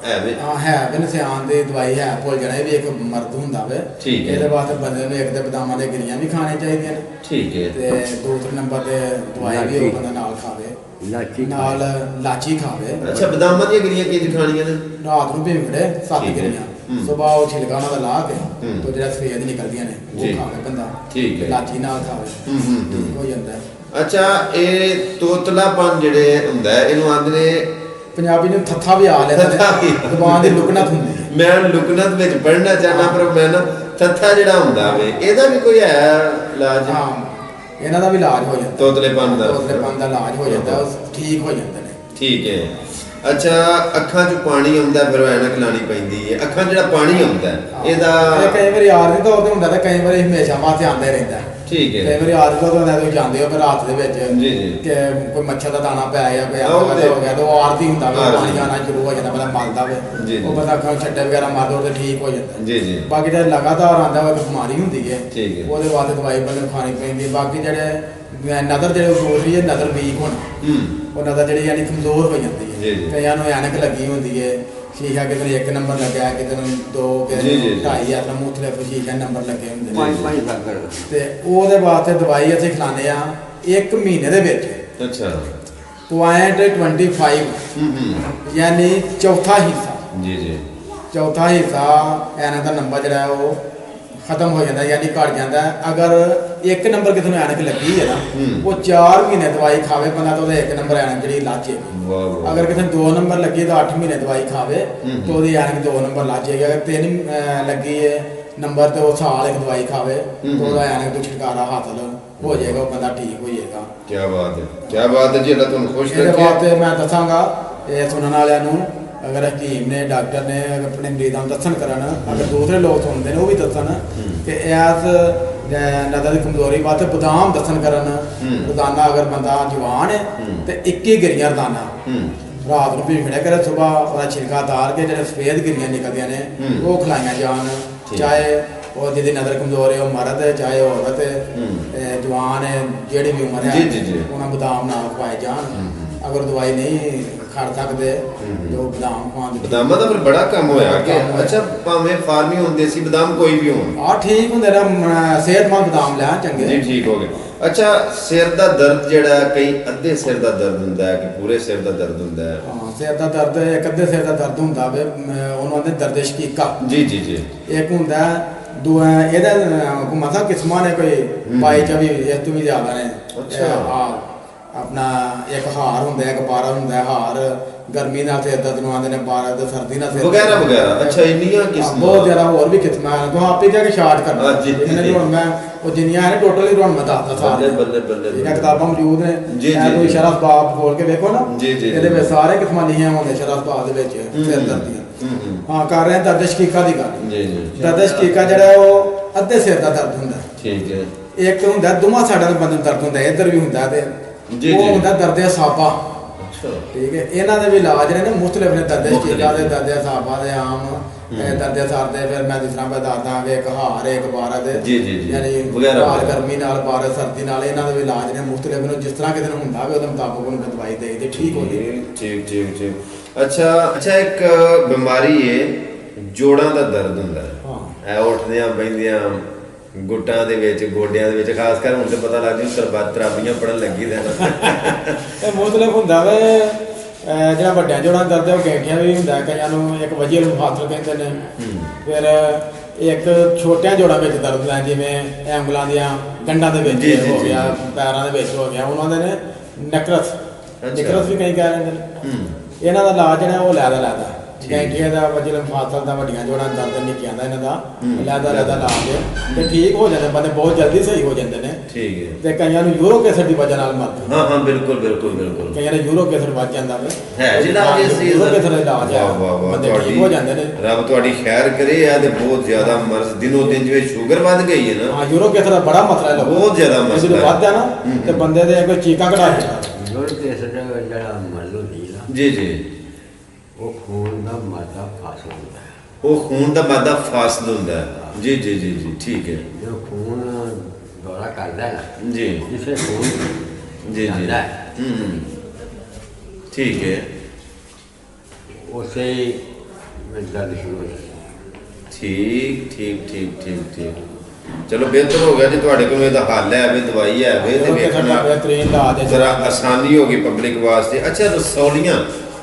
ਹੈ ਵੇ? ਹਾਂ ਹੈ ਵੀ ਨਿਸ਼ਾਨ ਦੀ ਦਵਾਈ ਹੈ, ਭੁੱਲ ਜਾਣਾ ਵੀ ਇੱਕ ਮਰਦ ਹੁੰਦਾ ਵੇ। ਠੀਕ ਹੈ। ਇਹਦੇ ਵਾਸਤੇ ਬੰਦੇ ਨੂੰ ਇੱਕ ਤੇ ਬਦਾਮਾਂ ਦੇ ਗਿਰੀਆਂ ਵੀ ਖਾਣੇ ਚਾਹੀਦੀਆਂ ਨੇ। ਠੀਕ ਹੈ। ਤੇ ਦੂਸਰੇ ਨੰਬਰ ਤੇ ਦਵਾਈ ਵੀ ਉਹ ਬੰਦਾ ਨਾਲ ਖਾਵੇ, ਲਾਚੀ ਨਾਲ ਲਾਚੀ ਖਾਵੇ। ਅੱਛਾ, ਬਦਾਮਾਂ ਦੀਆਂ ਗਿਰੀਆਂ ਕਿੰਜ ਖਾਣੀਆਂ ਨੇ? ਰਾਤ ਨੂੰ ਭਿੰਗੜੇ 7 ਠੀਕ ਹੈ। ਗਿਰੀਆਂ, ਸਵੇਰ ਉਹ ਛਿਲਕਾ ਉਹਨਾਂ ਦਾ ਲਾ ਕੇ ਤੇ ਜਿਹੜਾ ਸਫੇਦ ਨਿਕਲਦੀਆਂ ਨੇ ਜੀ। ਉਹ ਖਾਵੇ ਬੰਦਾ। ਠੀਕ ਹੈ। ਲਾਚੀ ਨਾਲ ਖਾਵੇ, ਠੀਕ ਹੋ ਜਾਂਦਾ ਹੈ। ਅੱਛਾ, ਇਹ ਤੋਤਲਾਪਨ ਜਿਹੜੇ ਹੁੰਦਾ ਹੈ, ਇਹਨੂੰ ਆਂਦੇ ਨੇ ਪੰਜਾਬੀ ਨੂੰ ਥੱਥਾ ਵੀ ਆ ਲੈਂਦੇ ਥੱਥਾ ਵੀ। ਨੇ, ਜ਼ੁਬਾਨ ਦੀ ਲੁਕਨਤ ਹੁੰਦੀ ਹੈ। ਮੈਂ ਲੁਕਨਤ ਵਿੱਚ ਪੜ੍ਹਨਾ ਚਾਹਨਾ, ਪਰ ਮੈਂ ਨਾ ਥੱਥਾ ਜਿਹੜਾ ਹੁੰਦਾ ਵੇ, ਇਹਦਾ ਵੀ ਕੋਈ ਹੈ ਇਲਾਜ? ਹਾਂ, ਇਹਨਾਂ ਦਾ ਵੀ ਇਲਾਜ ਹੋ ਜਾਂਦਾ। ਤੋਤਲੇਪਨ ਦਾ? ਤੋਤਲੇਪਨ ਦਾ ਇਲਾਜ ਹੋ ਜਾਂਦਾ, ਉਹ ਠੀਕ ਹੋ ਜਾਂਦੇ ਨੇ। ਠੀਕ ਹੈ। ਅੱਛਾ, ਅੱਖਾਂ 'ਚ ਪਾਣੀ ਆਉਂਦਾ, ਫਿਰ ਐਨਕ ਲਾਣੀ ਪੈਂਦੀ ਹੈ। ਅੱਖਾਂ 'ਚ ਜਿਹੜਾ ਪਾਣੀ ਆਉਂਦਾ ਇਹਦਾ ਇਹ ਕਈ ਵਾਰੀ ਆਰਜ਼ੀ ਤੌਰ ਤੇ ਹੁੰਦਾ ਤੇ ਕਈ ਵਾਰੀ ਹਮੇਸ਼ਾ ਵਾਸਤੇ ਆਉਂਦਾ ਹੀ ਰਹਿੰਦਾ। ਠੀਕ ਹੈ। ਕਈ ਵਾਰੀ ਆਰਜ਼ੀ ਤੌਰ ਤੇ ਹੁੰਦਾ, ਤੁਸੀਂ ਜਾਂਦੇ ਹੋ ਫਿਰ ਰਾਤ ਦੇ ਵਿੱਚ ਜੀ ਜੀ ਕਿ ਕੋਈ ਮੱਛਰ ਦਾ ਦਾਣਾ ਪਿਆ ਜਾਂ ਕੋਈ ਉਹ ਅੱਗ ਹੋ ਗਿਆ ਤੇ ਉਹ ਆਰਜ਼ੀ ਹੁੰਦਾ ਵੇ, ਆਰਜ਼ੀ। ਪਾਣੀ ਆਉਣਾ ਸ਼ੁਰੂ ਹੋ ਜਾਂਦਾ, ਪਹਿਲਾਂ ਮਲਦਾ ਵੇ, ਜੀ, ਜੀ। ਉਹ ਬੰਦਾ ਅੱਖਾਂ ਨੂੰ ਛੱਡੇ ਵਗੈਰਾ ਮਾਰ ਦੋ ਤੇ ਠੀਕ ਹੋ ਜਾਂਦਾ। ਜੀ ਜੀ। ਬਾਕੀ ਜਿਹੜਾ ਲਗਾਤਾਰ ਆਉਂਦਾ ਵਾ, ਇੱਕ ਬਿਮਾਰੀ ਹੁੰਦੀ ਹੈ, ਠੀਕ ਹੈ। ਉਹਦੇ ਵਾਸਤੇ ਦਵਾਈ ਬੰਦੇ ਨੂੰ ਖਾਣੀ ਪੈਂਦੀ ਹੈ। ਬਾਕੀ ਜਿਹੜੇ ਨਜ਼ਰ ਜਿਹੜੇ ਬੋਲ ਰਹੀ ਹੈ, ਨਜ਼ਰ ਵੀਕ ਹੋਣਾ, ਉਹ ਨਜ਼ਰ ਜਿਹੜੀ ਯਾਨੀ ਕਮਜ਼ੋਰ ਹੋ ਜਾਂਦੀ ਜੀ, ਹੈ। ਜੀ। ਕਈਆਂ ਨੂੰ ਐਨਕ ਲੱਗੀ ਹੁੰਦੀ ਹੈ, ਸ਼ੀਸ਼ਾ ਕਿਤੇ ਨੂੰ 1 ਨੰਬਰ ਲੱਗਿਆ, ਕਿਤੇ ਨੂੰ 2, ਕਿਤੇ ਜੀ, ਜੀ, ਨੂੰ ਜੀ। 2.5 ਜਾਂ ਮੂਥਲੇ ਤੇ ਸ਼ੀਸ਼ਾ ਨੰਬਰ ਲੱਗੇ ਹੁੰਦੇ ਨੇ। 5 ਸਾਗਰ ਤੇ ਉਹਦੇ ਵਾਸਤੇ ਦਵਾਈ ਅਸੀਂ ਖਿਲਾਉਂਦੇ ਆ 1 ਮਹੀਨੇ ਦੇ ਵਿੱਚ ਅੱਛਾ। 0.25 ਯਾਨੀ ਚੌਥਾ ਹਿੱਸਾ, ਜੀ ਜੀ। ਚੌਥਾ ਹਿੱਸਾ ਐਨਕ ਦਾ ਨੰਬਰ ਜਿਹੜਾ ਹੈ ਉਹ ਖਤਮ ਹੋ ਜਾਂਦਾ, ਯਾਨੀ ਘਟ ਜਾਂਦਾ। ਅਗਰ 1 ਨੰਬਰ ਕਿਸੇ ਨੂੰ ਐਨਕ ਲੱਗੀ ਹੈ ਨਾ, ਉਹ 4 ਮਹੀਨੇ ਦਵਾਈ ਖਾਵੇ ਬੰਦਾ ਤਾਂ ਉਹਦੇ 1 ਨੰਬਰ ਐਨਕ ਜਿਹੜੀ ਲੱਜ ਜਾਏਗੀ। ਵਾਹ ਵਾਹ। ਅਗਰ ਕਿਸੇ ਨੂੰ 2 ਨੰਬਰ ਲੱਗੀ ਤਾਂ 8 ਮਹੀਨੇ ਦਵਾਈ ਖਾਵੇ ਤਾਂ ਉਹਦੀ ਐਨਕ 2 ਨੰਬਰ ਲੱਜ ਜਾਏਗੀ। ਅਗਰ 3 ਲੱਗੀ ਹੈ ਨੰਬਰ ਤੇ ਉਹ ਸਾਲ 1 ਦਵਾਈ ਖਾਵੇ ਤਾਂ ਉਹਦਾ ਐਨਕ ਤੋਂ ਛੁਟਕਾਰਾ ਹਾਸਲ ਹੋ ਜਾਏਗਾ, ਉਹ ਬੰਦਾ ਠੀਕ ਹੋ ਜਾਏਗਾ। ਕੀ ਬਾਤ ਹੈ, ਕੀ ਬਾਤ ਹੈ ਜੀ। ਅੱਲਾ ਤੁਹਾਨੂੰ ਖੁਸ਼ ਇਹਦੇ ਰੱਖੇ। ਵਾਸਤੇ ਮੈਂ ਦੱਸਾਂਗਾ ਇਹ ਸੁਣਨ ਵਾਲਿਆਂ ਨੂੰ, ਅਗਰ ਹਕੀਮ ਨੇ, ਡਾਕਟਰ ਨੇ ਆਪਣੇ ਮਰੀਜ਼ਾਂ ਨੂੰ ਦੱਸਣ ਕਰਨ, ਅਗਰ ਦੂਸਰੇ ਲੋਕ ਸੁਣਦੇ ਨੇ ਉਹ ਵੀ ਦੱਸਣ ਕਿ ਇਸ ਨਜ਼ਰ ਦੀ ਕਮਜ਼ੋਰੀ ਵਾਸਤੇ ਬਦਾਮ ਦੱਸਣ ਕਰਨ। ਰੋਜ਼ਾਨਾ ਅਗਰ ਬੰਦਾ ਜਵਾਨ ਹੈ ਤੇ 21 ਗਿਰੀਆਂ ਰੋਜ਼ਾਨਾ ਰਾਤ ਨੂੰ ਭਿੰਗੜਿਆ ਕਰੇ, ਸਵੇਰ ਉਹਦਾ ਛਿਲਕਾ ਤਾਰ ਕੇ ਜਿਹੜੇ ਸਫੇਦ ਗਿਰੀਆਂ ਨਿਕਲਦੀਆਂ ਨੇ ਉਹ ਖਿਲਾਈਆਂ ਜਾਣ। ਚਾਹੇ ਉਹ ਜਿਹਦੀ ਨਜ਼ਰ ਕਮਜ਼ੋਰ ਹੈ ਉਹ ਮਰਦ ਹੈ, ਚਾਹੇ ਉਹ ਔਰਤ ਹੈ, ਜਵਾਨ ਹੈ, ਜਿਹੜੀ ਵੀ ਉਮਰ ਹੈ, ਜੀ, ਜੀ, ਜੀ। ਉਹਨਾਂ ਬਦਾਮ ਨਾਲ ਖਵਾਏ ਜਾਣ। ਅਗਰ ਦਵਾਈ ਨਹੀਂ ਖਾ ਸਕਦੇ ਤਾਂ ਬਦਾਮ ਖਵਾਉਣ ਦੀ। ਬਦਾਮਾਂ ਦਾ ਫਿਰ ਬੜਾ ਕੰਮ ਹੋਇਆ ਕਿ ਅੱਛਾ, ਭਾਵੇਂ ਫਾਰਮੀ ਹੁੰਦੇ ਸੀ ਬਦਾਮ ਕੋਈ ਵੀ ਹੋਣ, ਆ ਠੀਕ ਹੁੰਦੇ ਨੇ, ਸਿਹਤਮੰਦ ਬਦਾਮ ਲੈ ਚੰਗੇ। ਜੀ ਠੀਕ ਹੋ ਗਏ। ਅੱਛਾ, ਸਿਰ ਦਾ ਦਰਦ ਜਿਹੜਾ, ਕਈ ਅੱਧੇ ਸਿਰ ਦਾ ਦਰਦ ਹੁੰਦਾ ਹੈ ਕਿ ਪੂਰੇ ਸਿਰ ਦਾ ਦਰਦ ਹੁੰਦਾ ਹੈ? ਹਾਂ, ਸਿਰ ਦਾ ਦਰਦ ਇੱਕ ਅੱਧੇ ਸਿਰ ਦਾ ਦਰਦ ਹੁੰਦਾ ਵੇ, ਉਹਨੂੰ ਆਂਦੇ ਦਰਦ ਸ਼ਕੀਕਾ। ਜੀ ਜੀ ਜੀ। ਇੱਕ ਹੁੰਦਾ ਇਹਦਾ ਮਸਾ ਕਿਸਮਾਂ ਨੇ, ਕੋਈ 22 24 ਇਸ ਤੋਂ ਵੀ ਜ਼ਿਆਦਾ ਨੇ। ਅੱਛਾ। ਆਪਣਾ ਇੱਕ ਹਾਰ ਹੁੰਦਾ, ਇੱਕ ਬਾਰਾ ਹੁੰਦਾ। ਹਾਰ ਗਰਮੀ ਨਾਲ ਸਿਰ ਦਰਦ ਨੂੰ ਆਉਂਦੇ ਨੇ, ਬਾਰਾ ਤੇ ਸਰਦੀ ਨਾਲ ਸਿਰ ਵਗੈਰਾ ਵਗੈਰਾ। ਅੱਛਾ, ਇੰਨੀਆਂ ਕਿਸਮਾਂ? ਬਹੁਤ ਜ਼ਿਆਦਾ, ਹੋਰ ਵੀ ਕਿਸਮਾਂ ਹਨ। ਤੂੰ ਆਪੇ ਜਾ ਕੇ ਸ਼ਾਰਟ ਕਰਨਾ। ਜੀ, ਜੀ, ਇਹਨਾਂ ਜੀ। ਹੁਣ ਮੈਂ ਉਹ ਜਿੰਨੀਆਂ ਹਨ ਟੋਟਲੀ ਤੁਹਾਨੂੰ ਮੈਂ ਦੱਸਦਾ ਸਾਰੇ। ਬੱਲੇ ਬੱਲੇ। ਇਹਨਾਂ ਕਿਤਾਬਾਂ ਮੌਜੂਦ ਨੇ, ਜੀ, ਜੀ, ਕੋਈ ਜੀ। ਸ਼ਰਹ ਬਾਬ ਖੋਲ ਕੇ ਵੇਖੋ ਨਾ, ਜੀ, ਜੀ, ਇਹਦੇ ਜੀ। ਵਿੱਚ ਸਾਰੇ ਕਿਸਮਾਂ ਲਿਖੀਆਂ ਹੁੰਦੇ ਸ਼ਰਹ ਬਾਬ ਦੇ ਵਿੱਚ ਸਿਰ ਦਰਦ ਦੀਆਂ। ਹਾਂ, ਕਰ ਰਹੇ ਹਾਂ ਦਰਦ ਸ਼ਕੀਕਾ ਦੀ ਗੱਲ। ਜੀ ਜੀ। ਦਰਦ ਸ਼ਕੀਕਾ ਜਿਹੜਾ ਉਹ ਅੱਧੇ ਸਿਰ ਦਾ ਦਰਦ ਹੁੰਦਾ। ਠੀਕ ਹੈ। ਇੱਕ ਹੁੰਦਾ ਦੋਵਾਂ ਸਾਈਡਾਂ ਦੇ ਬੰਦੇ ਨੂੰ ਦਰਦ ਹੁੰਦਾ, ਇੱਧਰ ਵੀ ਹੁੰਦਾ ਤੇ ਜੀ, ਉਹ ਜੀ। ਹੁੰਦਾ ਦਰਦ ਸਾਬਾ। ਅੱਛਾ। ਠੀਕ ਹੈ, ਇਹਨਾਂ ਦੇ ਵੀ ਇਲਾਜ ਨੇ ਮੁਖਤਲਿਫ ਨੇ, ਦਰਦ ਸ਼ਕੀਕਾ ਦੇ, ਦਰਦ ਸਾਬਾ ਦੇ, ਆਮ ਦਰਦ ਸਰ ਦੇ। ਫਿਰ ਮੈਂ ਜਿਸ ਤਰ੍ਹਾਂ ਬਤਾਦਾ ਕਿ ਇੱਕ ਹਾਰ ਹੈ, ਇੱਕ ਬਾਰਾ ਦੇ, ਜੀ, ਜੀ, ਜੀ। ਯਾਨੀ ਵਗੈਰਾ ਹਾਰ ਵਗੈਰਾ। ਗਰਮੀ ਨਾਲ, ਬਾਰਾ ਸਰਦੀ ਨਾਲ। ਇਹਨਾਂ ਦੇ ਵੀ ਇਲਾਜ ਨੇ ਮੁਖਤਲਿਫ ਨੂੰ, ਜਿਸ ਤਰ੍ਹਾਂ ਕਿਸੇ ਨੂੰ ਹੁੰਦਾ ਵੀ ਉਹਦੇ ਮੁਤਾਬਕ ਉਹਨੂੰ ਦਵਾਈ ਦੇ ਤੇ ਠੀਕ ਹੋ ਜਾਏ। ਠੀਕ ਠੀਕ ਠੀਕ। ਅੱਛਾ, ਇੱਕ ਬਿਮਾਰੀ ਹੈ ਜੋੜਾਂ ਦਾ ਦਰਦ ਹੁੰਦਾ ਹੈ। ਹਾਂ। ਇਹ ਉੱਠਦਿਆਂ ਬੈਂਦਿਆਂ ਗੁੱਟਾਂ ਦੇ ਵਿੱਚ, ਗੋਡਿਆਂ ਦੇ ਵਿੱਚ, ਖਾਸ ਕਰ ਹੁਣ ਤੇ ਪਤਾ ਲੱਗ ਜੂ ਤਰਾਬੀਆਂ ਪੜਨ ਲੱਗੀ ਦੇ ਇਹ ਮੁਖਤਲਿਫ ਹੁੰਦਾ ਵੇ। ਜਿਹੜਾ ਵੱਡਿਆਂ ਜੋੜਾਂ ਦਾ ਦਰਦ ਹੈ ਉਹ ਗੈਂਠਿਆਂ ਵੀ ਹੁੰਦਾ, ਕਈਆਂ ਨੂੰ ਇੱਕ ਵਜੀਰ ਮੁਫਾਸਲ ਕਹਿੰਦੇ ਨੇ। ਫਿਰ ਇੱਕ ਛੋਟਿਆਂ ਜੋੜਾਂ ਵਿੱਚ ਦਰਦ ਹੁੰਦਾ, ਜਿਵੇਂ ਐਂਗਲਾਂ ਦੀਆਂ ਗੰਢਾਂ ਦੇ ਜੀ, ਵਿੱਚ ਜੀ, ਹੋ ਜੀ। ਗਿਆ, ਪੈਰਾਂ ਦੇ ਵਿੱਚ ਹੋ ਗਿਆ, ਉਹਨਾਂ ਦੇ ਨੇ ਨਕਰਸ। ਨਕਰਸ ਵੀ ਕਈ ਕਹਿ ਲੈਂਦੇ ਨੇ। ਇਹਨਾਂ ਦਾ ਇਲਾਜ ਜਿਹੜਾ ਉਹ ਲੈਦਾ ਗੈਂਠੀਆਂ ਦਾ, ਵਜੀਰ ਮੁਫਾਸਲ ਦਾ, ਵੱਡੀਆਂ ਜੋੜਾਂ ਦਾ ਦਰਦ ਨਿੱਕੀਆਂ ਦਾ, ਇਹਨਾਂ ਦਾ ਲੈਦਾ ਇਲਾਜ ਤੇ ਠੀਕ ਹੋ ਜਾਂਦੇ ਬੰਦੇ, ਬਹੁਤ ਜਲਦੀ ਸਹੀ ਹੋ ਜਾਂਦੇ ਨੇ। ਠੀਕ ਹੈ। ਤੇ ਕਈਆਂ ਨੂੰ ਯੂਰੋ ਕੈਸਰ ਦੀ ਵਜ੍ਹਾ ਨਾਲ ਮਰਦੇ। ਹਾਂ ਹਾਂ, ਬਿਲਕੁਲ ਬਿਲਕੁਲ ਬਿਲਕੁਲ। ਕਈਆਂ ਨੇ ਯੂਰੋ ਕੈਸਰ ਵੱਜ ਜਾਂਦਾ ਵੇ, ਹੈ ਜਿਹੜਾ ਇਸ ਚੀਜ਼ ਯੂਰੋ ਕੈਸਰ ਦਾ ਇਲਾਜ ਹੈ, ਵਾਹ ਵਾਹ ਵਾਹ, ਬੰਦੇ ਠੀਕ ਹੋ ਜਾਂਦੇ ਨੇ। ਰੱਬ ਤੁਹਾਡੀ ਖੈਰ ਕਰੇ। ਆ ਤੇ ਬਹੁਤ ਜ਼ਿਆਦਾ ਮਰਜ਼ ਦਿਨੋਂ ਦਿਨ, ਜਿਵੇਂ ਸ਼ੂਗਰ ਵੱਧ ਗਈ ਹੈ ਨਾ, ਹਾਂ, ਯੂਰੋ ਕੈਸਰ ਦਾ ਬੜਾ ਮਸਲਾ ਹੈ ਲੋਕਾਂ ਬਹੁਤ ਜ਼ਿਆਦਾ ਨੂੰ। ਮਸਲਾ ਜਦੋਂ ਹੈ। ਵੱਧ ਹੈ ਨਾ ਤੇ ਬੰਦੇ ਦੇ ਕੋਈ ਚੀਕਾਂ ਕਢਾ ਦਿੰਦਾ। ਕੈਂਸਰ ਜਿਹੜਾ ਮਰਜ਼ ਹੁੰਦੀ ਨਾ, ਜੀ ਜੀ, ਉਹ ਖੂਨ ਦਾ ਮਾਦਾ ਫਾਸਲ ਹੁੰਦਾ ਹੈ। ਉਹ ਖੂਨ ਦਾ ਮਾਦਾ ਫਾਸਦ ਹੁੰਦਾ ਹੈ। ਜੀ ਜੀ ਜੀ ਜੀ, ਠੀਕ ਹੈ ਜਦੋਂ ਖੂਨ ਦੌਰਾ ਕਰਦਾ ਹੈ ਨਾ, ਜੀ ਜਿਸੇ ਖੂਨ ਜੀ ਜੀ, ਜਾਂਦਾ ਹੈ, ਠੀਕ ਹੈ, ਉਸੇ में दर्द शुरू हो जाता है। ਠੀਕ ਠੀਕ ਠੀਕ ਠੀਕ ਠੀਕ। ਚਲੋ ਬਿਹਤਰ ਹੋ ਗਿਆ ਜੀ, ਤੁਹਾਡੇ ਕੋਲ ਇਹਦਾ ਹੱਲ ਹੈ ਵੀ ਦਵਾਈ ਹੈ ਵੀ ਤੇ ਵੇਖਣਾ ਬੇਹਤਰੀਨ ਇਲਾਜ ਹੈ ਜ਼ਰਾ ਆਸਾਨੀ ਹੋ ਗਈ ਪਬਲਿਕ ਵਾਸਤੇ। ਅੱਛਾ, ਰਸੌਲੀਆਂ,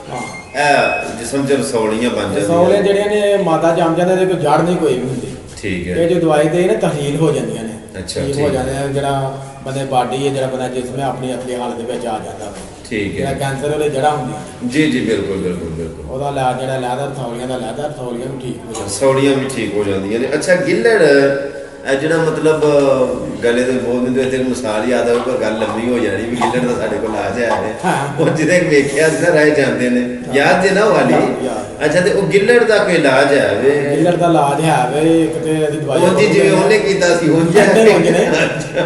ਹਾਂ ਇਹ ਜਿਸਮ 'ਚ ਰਸੌਲੀਆਂ ਬਣ ਰਸੌਲੀਆਂ ਜਾਂਦੀਆਂ, ਜਿਹੜੀਆਂ ਨੇ ਮਾਤਾ ਜੰਮ ਜਾਂਦੇ ਤੇ ਕੋਈ ਜੜ ਨਹੀਂ ਕੋਈ ਵੀ ਹੁੰਦੀ। ਠੀਕ ਇਹ ਹੈ, ਜੋ ਦਵਾਈ ਦੇ ਨਾ ਤਹਿਲੀਲ ਹੋ ਜਾਂਦੀਆਂ ਨੇ। ਅੱਛਾ, ਤਹਿਲੀਲ ਠੀਕ ਹੋ ਹੈ। ਜਾਂਦੇ ਨੇ, ਜਿਹੜਾ ਬੰਦੇ ਬਾਡੀ ਹੈ, ਜਿਹੜਾ ਬੰਦਾ ਜਿਸਮ ਹੈ ਆਪਣੀ ਅਸਲੀ ਹਾਲਤ ਦੇ ਵਿੱਚ ਆ ਜਾਂਦਾ ਵਾ। ਠੀਕ ਜਿਹੜਾ ਹੈ, ਕੈਂਸਰ ਉਹਦੇ ਜੜ੍ਹਾਂ ਹੁੰਦੀਆਂ ਨੇ, ਜੀ ਜੀ, ਬਿਲਕੁਲ ਬਿਲਕੁਲ ਬਿਲਕੁਲ। ਉਹਦਾ ਇਲਾਜ ਜਿਹੜਾ ਲੈਦਾ ਰਸੌਲੀਆਂ ਦਾ ਲੈਦਾ, ਰਸੌਲੀਆਂ ਵੀ ਠੀਕ ਹੋ ਜਾਂਦੀਆਂ। ਰਸੌਲੀਆਂ ਵੀ ਠੀਕ ਹੋ ਜਾਂਦੀਆਂ ਨੇ। ਅੱਛਾ, ਗਿੱਲੜ, ਇਹ ਜਿਹੜਾ ਮਤਲਬ ਗਲੇ ਦੇ ਬੋਲ ਦਿੰਦੇ ਤੇ ਮਿਸਾਲ ਯਾਦ ਆਵੇ, ਪਰ ਗੱਲ ਲੰਮੀ ਹੋ ਜਾਣੀ ਵੀ ਗਿੱਲੜ ਦਾ ਸਾਡੇ ਕੋਲ ਇਲਾਜ ਹੈ। ਹਾਂ। ਉਹ ਜਿਹਦੇ ਵੇਖਿਆ ਸੀ ਨਾ ਰਹਿ ਜਾਂਦੇ ਨੇ, ਯਾਦ ਜੇ ਨਾ ਉਹ ਵਾਲੀ। ਯਾਦ। ਅੱਛਾ, ਤੇ ਉਹ ਗਿੱਲੜ ਦਾ ਕੋਈ ਇਲਾਜ ਹੈ ਵੇ? ਗਿੱਲੜ ਦਾ ਇਲਾਜ ਹੈ ਵੇ, ਇੱਕ ਤੇ ਇਹਦੀ ਦਵਾਈ ਉਹਦੀ ਜਿਵੇਂ ਉਹਨੇ ਕੀਤਾ ਸੀ ਹੁਣ ਹੁੰਦੇ ਨੇ।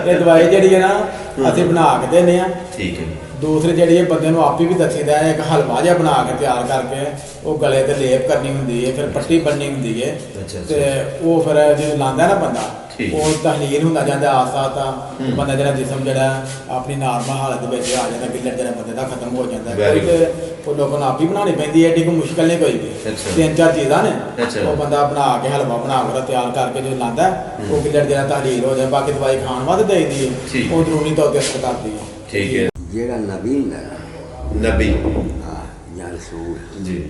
ਇਹ ਦਵਾਈ ਜਿਹੜੀ ਹੈ ਨਾ ਅਸੀਂ ਬਣਾ ਕੇ ਦਿੰਦੇ ਆ। ਠੀਕ ਹੈ, ਦੂਸਰੀ ਜਿਹੜੀ ਇਹ ਬੰਦੇ ਨੂੰ ਆਪੇ ਵੀ ਦੱਸੀਦਾ ਹੈ, ਇੱਕ ਹਲਵਾ ਜਿਹਾ ਬਣਾ ਕੇ ਤਿਆਰ ਕਰਕੇ ਉਹ ਗਲੇ ਤੇ ਲੇਪ ਕਰਨੀ ਹੁੰਦੀ ਹੈ, ਫਿਰ ਪੱਟੀ ਬੰਨ੍ਹਣੀ ਹੁੰਦੀ ਹੈ। ਅੱਛਾ, ਤੇ ਉਹ ਫਿਰ ਜਦੋਂ ਲਾਉਂਦਾ ਨਾ ਬੰਦਾ, ਠੀਕ। ਉਹ ਤਹਿਲੀਲ ਹੁੰਦਾ ਜਾਂਦਾ ਆਸਤਾ ਆਸਤਾ। ਬੰਦਾ ਜਿਹੜਾ ਜਿਸਮ ਜਿਹੜਾ ਆਪਣੀ ਨਾਰਮਲ ਹਾਲਤ ਦੇ ਵਿੱਚ ਆ ਜਾਂਦਾ, ਗਿੱਲੜ ਜਿਹੜਾ ਬੰਦੇ ਦਾ ਖਤਮ ਹੋ ਜਾਂਦਾ। Very ਕੋਈ ਤੇ ਉਹ ਲੋਕਾਂ ਨੂੰ ਆਪ ਹੀ ਬਣਾਉਣੀ ਪੈਂਦੀ ਹੈ, ਏਡੀ ਕੋਈ ਮੁਸ਼ਕਲ ਨਹੀਂ ਕੋਈ ਵੀ। ਅੱਛਾ। 3-4 ਚੀਜ਼ਾਂ ਨੇ, ਅੱਛਾ। ਉਹ ਬੰਦਾ ਬਣਾ ਕੇ ਹਲਵਾ ਬਣਾ ਕੇ ਤਿਆਰ ਕਰਕੇ ਜੋ ਲਾਉਂਦਾ, ਉਹ ਗਿੱਲੜ ਜਿਹੜਾ ਤਹਿਲੀਲ ਹੋ ਜਾਂਦਾ। ਬਾਕੀ ਦਵਾਈ ਖਾਣ ਵਾਸਤੇ ਦੇਈਦੀ ਹੈ, ਠੀਕ। ਉਹ ਅੰਦਰੂਨੀ ਤੌਰ ਤੇ ਅਸਰ ਕਰਦੀ ਹੈ। ਠੀਕ ਹੈ। ਜਿਹੜਾ ਨਬੀ ਹੁੰਦਾ ਨਾ, ਨਬੀ, ਹਾਂ, ਜਾਂ ਰਸੂਲ, ਜੀ,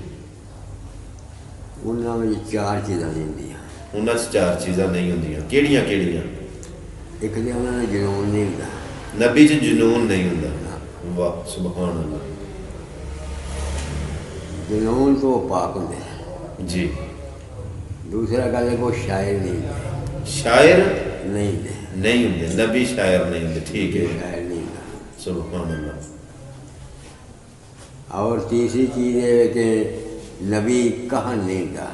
ਉਹਨਾਂ ਵਿੱਚ 4 ਚੀਜ਼ਾਂ ਹੁੰਦੀਆਂ। ਉਹਨਾਂ 'ਚ 4 ਚੀਜ਼ਾਂ ਨਹੀਂ ਹੁੰਦੀਆਂ। ਕਿਹੜੀਆਂ ਕਿਹੜੀਆਂ? ਇੱਕ ਤੇ ਉਹਨਾਂ ਦਾ ਜਨੂਨ ਨਹੀਂ ਹੁੰਦਾ। ਨਬੀ 'ਚ ਜਨੂਨ ਨਹੀਂ ਹੁੰਦਾ। ਵਾਹ, ਸੁਭਾਨ ਅੱਲਾਹ। ਜਨੂਨ ਤੋਂ ਉਹ ਪਾਕ ਹੁੰਦੇ ਨੇ। ਜੀ। ਦੂਸਰਾ ਗੱਲ ਹੈ ਕਿ ਉਹ ਸ਼ਾਇਰ ਨਹੀਂ ਹੁੰਦੇ। ਸ਼ਾਇਰ ਨਹੀਂ ਹੁੰਦੇ, ਨਹੀਂ ਹੁੰਦੇ, ਨਬੀ ਸ਼ਾਇਰ ਨਹੀਂ ਹੁੰਦੇ। ਠੀਕ ਹੈ, ਸ਼ਾਇਰ ਨਹੀਂ ਹੁੰਦਾ। ਸੁਭਾਨ ਅੱਲਾਹ। और तीसरी चीज़ है कि नबी कहा नहीं था,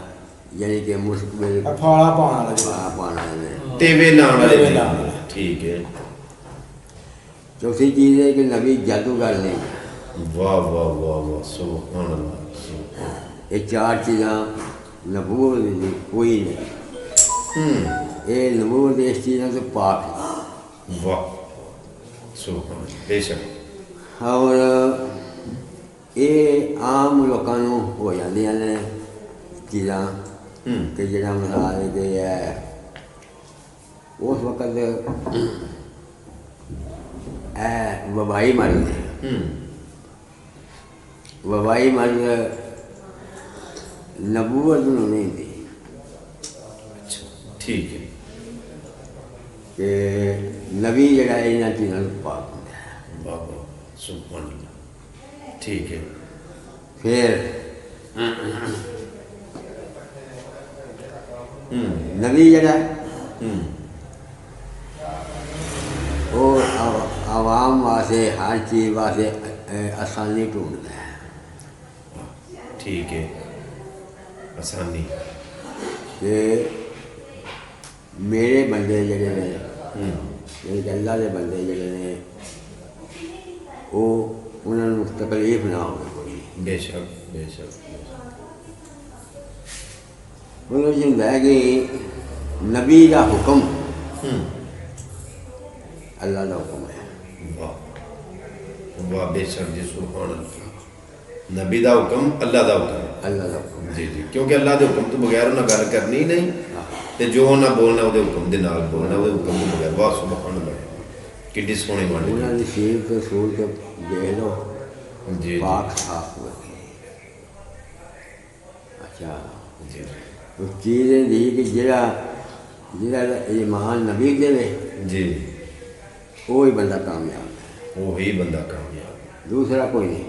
यानी कि मुश्किल ਫਾਲਾ ਪਾਉਣ ਵਾਲਾ ਜਿਹੜਾ पाना है। ਤੇਵੇ ਲਾਉਣ ਵਾਲੇ ਤੇਵੇ ਨਹੀਂ ਲਾਉਣ ਹੁੰਦੇ। ਠੀਕ ਹੈ। चौथी चीज़ है कि नबी जादूगर नहीं था। ਵਾਹ ਵਾਹ ਵਾਹ ਵਾਹ, ਸੁਭਾਨ ਅੱਲਾਹ, ਸੁਭਾਨ। ये 4 चीज़ां नबूवत दी कोई नहीं। ये नबूवत इस चीज़ों से पाक है। ਵਾਹ, ਸੁਭਾਨ, ਬੇਸ਼ੱਕ। और ਇਹ ਆਮ ਲੋਕਾਂ ਨੂੰ ਹੋ ਜਾਂਦੀਆਂ ਨੇ ਚੀਜ਼ਾਂ ਕਿ ਜਿਹੜਾ ਮਸਾਲੇ ਦੇ ਹੈ ਉਸ ਵਕਤ ਇਹ ਵਬਾਈ ਮਰਜ਼ ਵਬਾਈ ਮਰਜ਼ ਨਬੂਵਤ ਨੂੰ ਨਹੀਂ ਦੀ ਅੱਛਾ, ਠੀਕ ਹੈ। ਕਿ ਨਬੀ ਜਿਹੜਾ ਇਹਨਾਂ ਚੀਜ਼ਾਂ ਤੋਂ ਪਾਕ ਹੁੰਦਾ ਹੈ। ਵਾਹ ਵਾਹ, ਸੁਭਾਨ ਅੱਲਾਹ। ਠੀਕ ਹੈ। ਫਿਰ ਨਬੀ ਜਿਹੜਾ ਉਹ ਆਵਾਮ ਵਾਸਤੇ ਹਰ ਚੀਜ਼ ਵਾਸਤੇ ਆਸਾਨੀ ਢੂੰढਦਾ ਹੈ। ਠੀਕ ਹੈ, ਆਸਾਨੀ। ਕਿ ਮੇਰੇ ਬੰਦੇ ਜਿਹੜੇ ਨੇ, ਜਿਹੜੇ ਅੱਲਾ ਦੇ ਬੰਦੇ ਜਿਹੜੇ ਨੇ, ਉਹ ਉਹਨਾਂ ਨੂੰ ਤਕਲੀਫ ਨਾ ਹੋਵੇ ਕੋਈ। ਬੇਸ਼ੱਕ ਬੇਸ਼ੱਕ। ਉਹਨਾਂ ਨੂੰ ਹੁੰਦਾ ਹੈ ਕਿ ਨਬੀ ਦਾ ਹੁਕਮ ਅੱਲਾ ਦਾ ਹੁਕਮ ਹੈ। ਵਾਹ ਵਾਹ, ਬੇਸ਼ੱਕ ਜੀ, ਸੁਭਾਨ ਅੱਲਾਹ। ਨਬੀ ਦਾ ਹੁਕਮ ਅੱਲਾ ਦਾ ਹੁਕਮ ਹੈ। ਅੱਲਾ ਦਾ ਹੁਕਮ ਜੀ ਜੀ, ਕਿਉਂਕਿ ਅੱਲਾ ਦੇ ਹੁਕਮ ਤੋਂ ਬਗੈਰ ਉਹਨਾਂ ਗੱਲ ਕਰਨੀ ਹੀ ਨਹੀਂ, ਤੇ ਜੋ ਉਹਨਾਂ ਬੋਲਣਾ ਉਹਦੇ ਹੁਕਮ ਦੇ ਨਾਲ ਬੋਲਣਾ, ਉਹਦੇ ਹੁਕਮ ਤੋਂ ਬਗੈਰ। ਵਾਹ, ਸੁਭਾਨ ਅੱਲਾਹ, ਕਿੱਡੀ ਸੋਹਣੀ ਬਾਣੀ। ਉਹਨਾਂ ਦੀ ਸੀਰਤ ਤੇ ਸੂਰਤ ਦੇਖ ਲਓ, ਜੀ ਪਾਕ ਸਾਫ ਹੋਵੇ। ਅੱਛਾ, ਜੀ ਉਸ ਚੀਜ਼ ਦੀ ਕਿ ਜਿਹੜਾ ਈਮਾਨ ਨਬੀ ਦੇਵੇ, ਜੀ, ਉਹ ਹੀ ਬੰਦਾ ਕਾਮਯਾਬ ਹੈ। ਉਹੀ ਬੰਦਾ ਕਾਮਯਾਬ। ਦੂਸਰਾ ਕੋਈ ਨਹੀਂ।